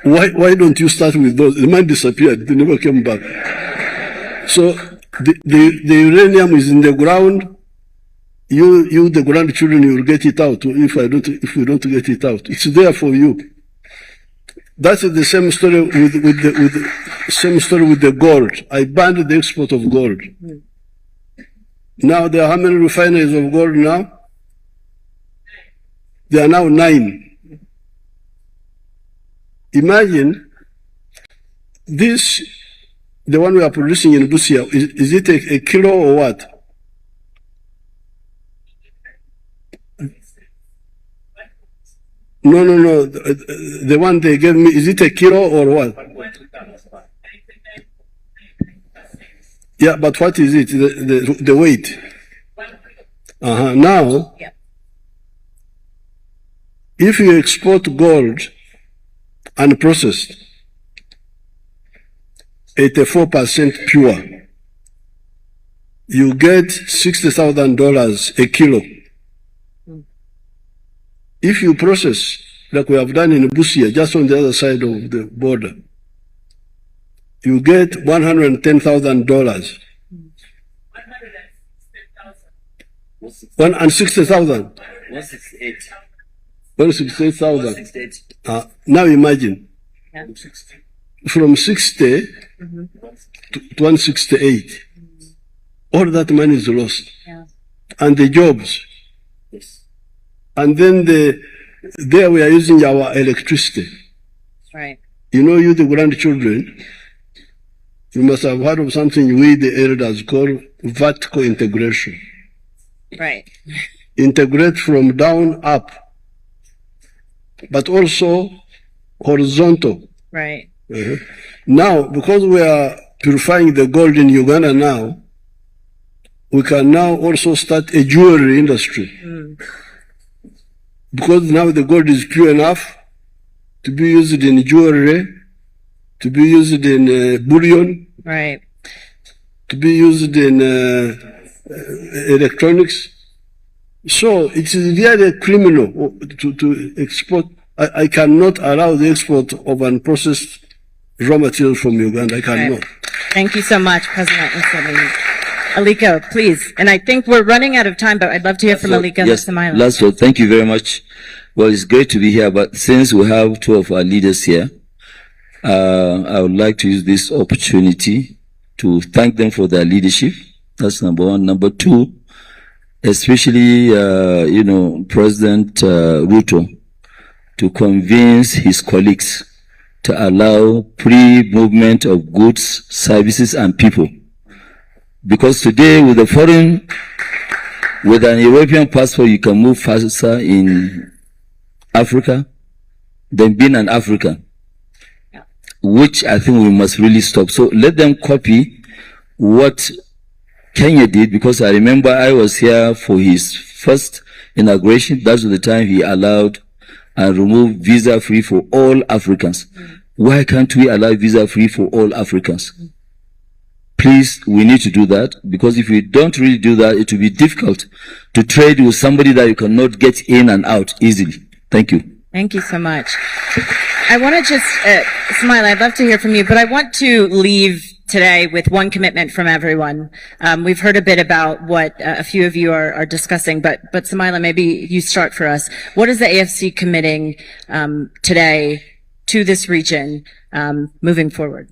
Why don't you start with those? The man disappeared. They never came back. So the uranium is in the ground. You, the grandchildren, you will get it out if we don't get it out. It's there for you. That's the same story with the gold. I banned the export of gold. Now there are how many refineries of gold now? There are now 9. Imagine this, the one we are producing in Busia, is it a kilo or what? No. The one they gave me, is it a kilo or what? Yeah, but what is it? The weight? Now, if you export gold unprocessed, 84% pure, you get $60,000 a kilo. If you process, like we have done in Busia, just on the other side of the border, you get $110,000. 160,000. 168,000. Now imagine, from 60 to 168, all that money is lost, and the jobs. And then there we are using our electricity. Right. You know, you the grandchildren, you must have heard of something we the elders call vertical integration. Right. Integrate from down up, but also horizontal. Right. Now, because we are purifying the gold in Uganda now, we can now also start a jewelry industry. Because now the gold is pure enough to be used in jewelry, to be used in bullion, right, to be used in electronics. So it is really criminal to export. I cannot allow the export of unprocessed raw materials from Uganda. I cannot. Right. Thank you so much, President Museveni. Aliko, please. And I think we're running out of time, but I'd love to hear from Aliko. Yes, last word. Thank you very much. Well, it's great to be here, but since we have 2 of our leaders here, I would like to use this opportunity to thank them for their leadership. That's number one. Number two, especially, President Ruto to convince his colleagues to allow free movement of goods, services, and people. Because today, with an European passport, you can move faster in Africa than being an African, which I think we must really stop. So let them copy what Kenya did, because I remember I was here for his first inauguration. That's the time he allowed and removed visa-free for all Africans. Why can't we allow visa-free for all Africans? Please, we need to do that, because if we don't really do that, it will be difficult to trade with somebody that you cannot get in and out easily. Thank you. Thank you so much. I want to just, Smile, I'd love to hear from you, but I want to leave today with one commitment from everyone. We've heard a bit about what a few of you are discussing, but Samila, maybe you start for us. What is the AFC committing today to this region moving forward?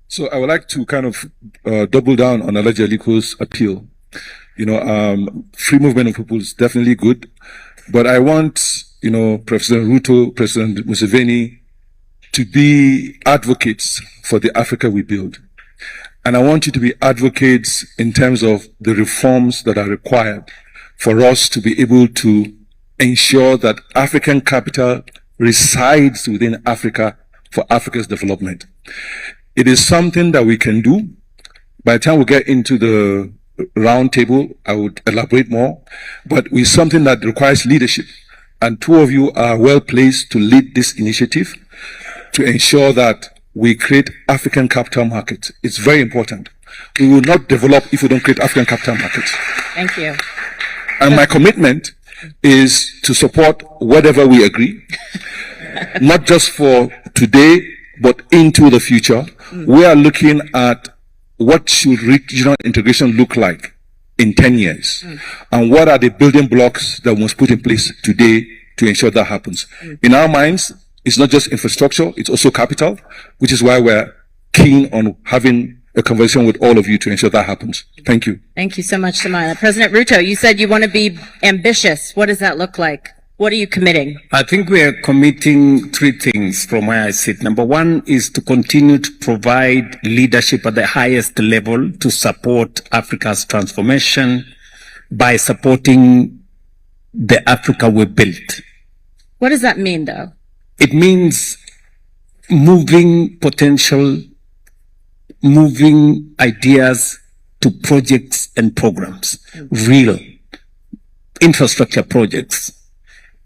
So I would like to kind of double down on Alhaji Aliko's appeal. Free movement of people is definitely good, but I want, President Ruto, President Museveni to be advocates for the Africa we build. And I want you to be advocates in terms of the reforms that are required for us to be able to ensure that African capital resides within Africa for Africa's development. It is something that we can do. By the time we get into the round table, I would elaborate more, but it's something that requires leadership. And two of you are well placed to lead this initiative to ensure that we create African capital markets. It's very important. We will not develop if we don't create African capital markets. Thank you. And my commitment is to support whatever we agree, not just for today, but into the future. We are looking at what should regional integration look like in 10 years, and what are the building blocks that we must put in place today to ensure that happens. In our minds, it's not just infrastructure, it's also capital, which is why we're keen on having a conversation with all of you to ensure that happens. Thank you. Thank you so much, Samila. President Ruto, you said you want to be ambitious. What does that look like? What are you committing? I think we are committing three things from where I sit. Number one is to continue to provide leadership at the highest level to support Africa's transformation by supporting the Africa we built. What does that mean, though? It means moving potential, moving ideas to projects and programs, real infrastructure projects.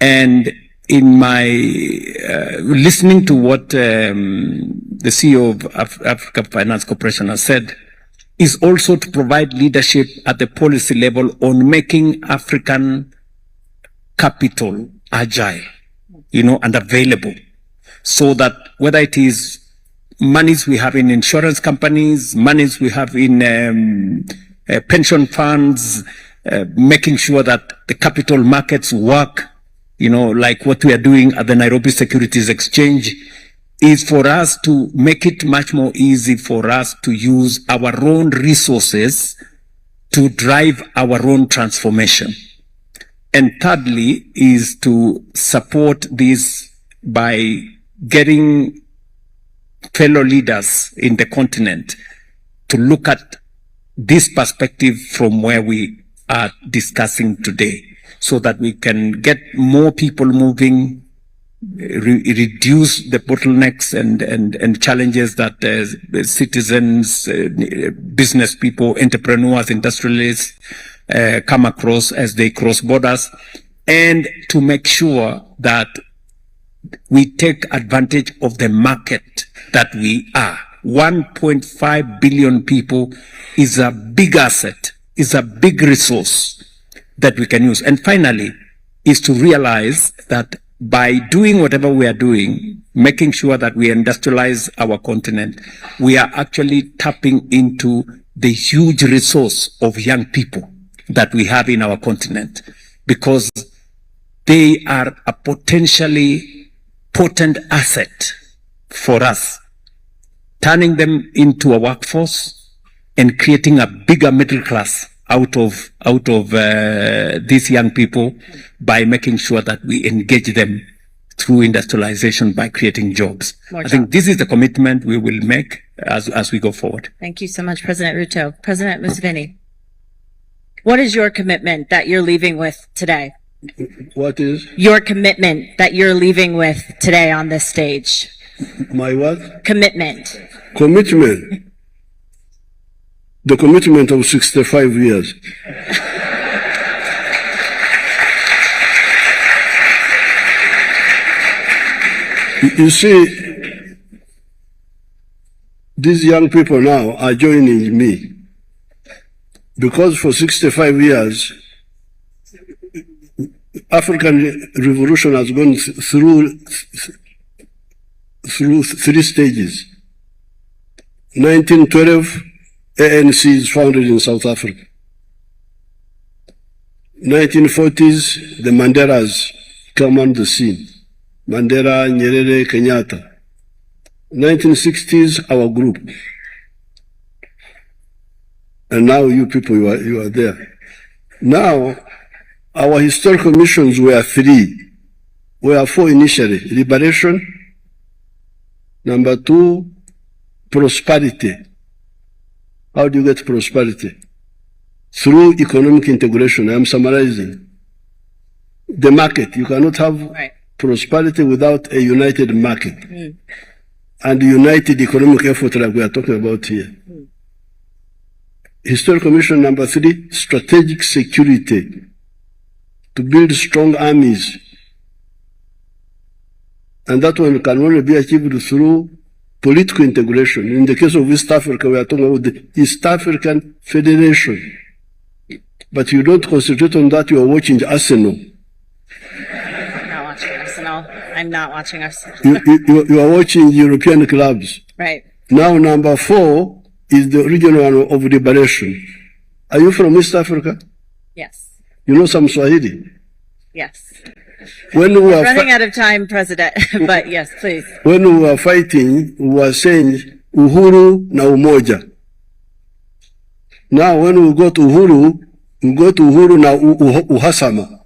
And in my listening to what the CEO of Africa Finance Corporation has said, is also to provide leadership at the policy level on making African capital agile, and available, so that whether it is monies we have in insurance companies, monies we have in pension funds, making sure that the capital markets work, like what we are doing at the Nairobi Securities Exchange, is for us to make it much more easy for us to use our own resources to drive our own transformation. And thirdly is to support this by getting fellow leaders in the continent to look at this perspective from where we are discussing today, so that we can get more people moving, reduce the bottlenecks and challenges that citizens, business people, entrepreneurs, industrialists come across as they cross borders, and to make sure that we take advantage of the market that we are. 1.5 billion people is a big asset, is a big resource that we can use. And finally, is to realize that by doing whatever we are doing, making sure that we industrialize our continent, we are actually tapping into the huge resource of young people that we have in our continent, because they are a potentially potent asset for us turning them into a workforce and creating a bigger middle class out of these young people by making sure that we engage them through industrialization by creating jobs. I think this is the commitment we will make as we go forward. Thank you so much, President Ruto. President Museveni, what is your commitment that you're leaving with today? What is? Your commitment that you're leaving with today on this stage. My what? Commitment. Commitment. The commitment of 65 years. You see, these young people now are joining me because for 65 years, African revolution has gone through three stages. 1912, ANC is founded in South Africa. 1940s, the Mandelas come on the scene. Mandela, Nyerere, Kenyatta. 1960s, our group. And now you people, you are there. Now, our historical missions were three. We are four initially. Liberation. Number two, prosperity. How do you get prosperity? Through economic integration. I am summarizing. The market. You cannot have prosperity without a united market. And united economic effort like we are talking about here. Historical mission number three, strategic security. To build strong armies. And that one can only be achieved through political integration. In the case of East Africa, we are talking about the East African Federation. But you don't concentrate on that, you are watching Arsenal. I'm not watching Arsenal. I'm not watching Arsenal. You are watching European clubs. Right. Now, number four is the regional one of liberation. Are you from East Africa? Yes. You know some Swahili? Yes. When we were Running out of time, President, but yes, please. When we were fighting, we were saying uhuru na umoja. Now, when we go to uhuru na uhasama.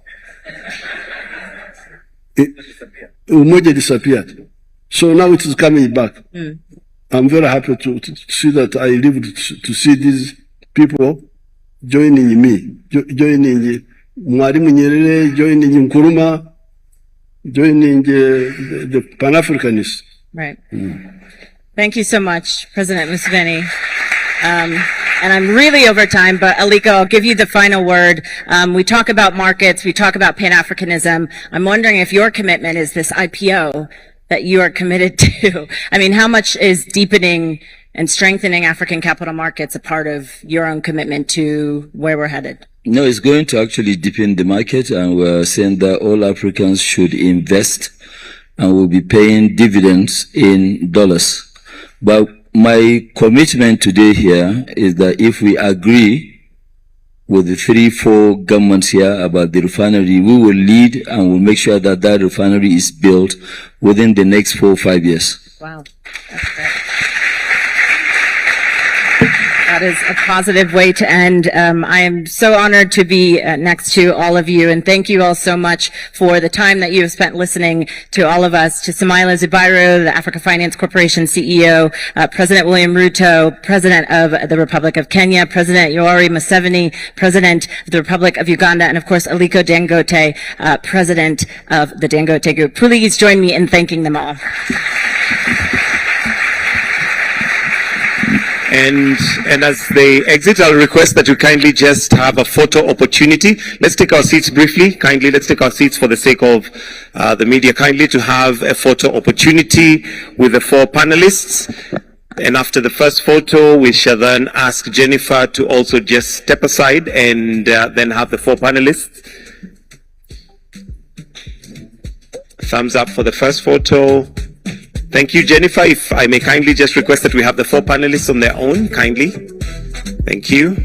Umoja disappeared. So now it is coming back. I'm very happy to see that I lived to see these people joining me, joining Mwalimu Nyerere, joining Nkrumah, joining the Pan-Africanists. Right. Thank you so much, President Museveni. And I'm really over time, but Aliko, I'll give you the final word. We talk about markets, we talk about Pan-Africanism. I'm wondering if your commitment is this IPO that you are committed to. I mean, how much is deepening and strengthening African capital markets a part of your own commitment to where we're headed? No, it's going to actually deepen the market, and we're saying that all Africans should invest and will be paying dividends in dollars. But my commitment today here is that if we agree with the 3-4 governments here about the refinery, we will lead and will make sure that that refinery is built within the next 4 or 5 years. Wow. That's great. That is a positive way to end. I am so honored to be next to all of you, and thank you all so much for the time that you have spent listening to all of us, to Samaila Zubairu, the Africa Finance Corporation CEO, President William Ruto, President of the Republic of Kenya, President Yoweri Museveni, President of the Republic of Uganda, and of course Aliko Dangote, President of the Dangote Group. Please join me in thanking them all. And as they exit, I'll request that you kindly just have a photo opportunity. Let's take our seats briefly. Kindly, let's take our seats for the sake of the media. Kindly to have a photo opportunity with the 4 panelists. And after the first photo, we shall then ask Jennifer to also just step aside and then have the 4 panelists. Thumbs up for the first photo. Thank you, Jennifer. If I may kindly just request that we have the 4 panelists on their own, kindly. Thank you.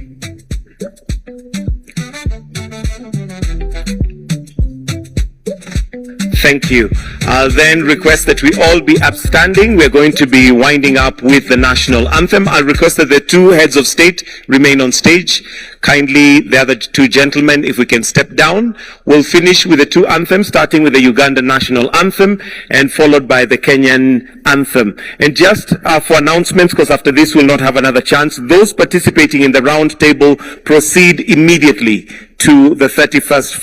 Thank you. I'll then request that we all be upstanding. We're going to be winding up with the national anthem. I'll request that the two heads of state remain on stage. Kindly, the other two gentlemen, if we can step down. We'll finish with the two anthems, starting with the Uganda national anthem and followed by the Kenyan anthem. And just for announcements, because after this we'll not have another chance, those participating in the round table proceed immediately to the 31st floor.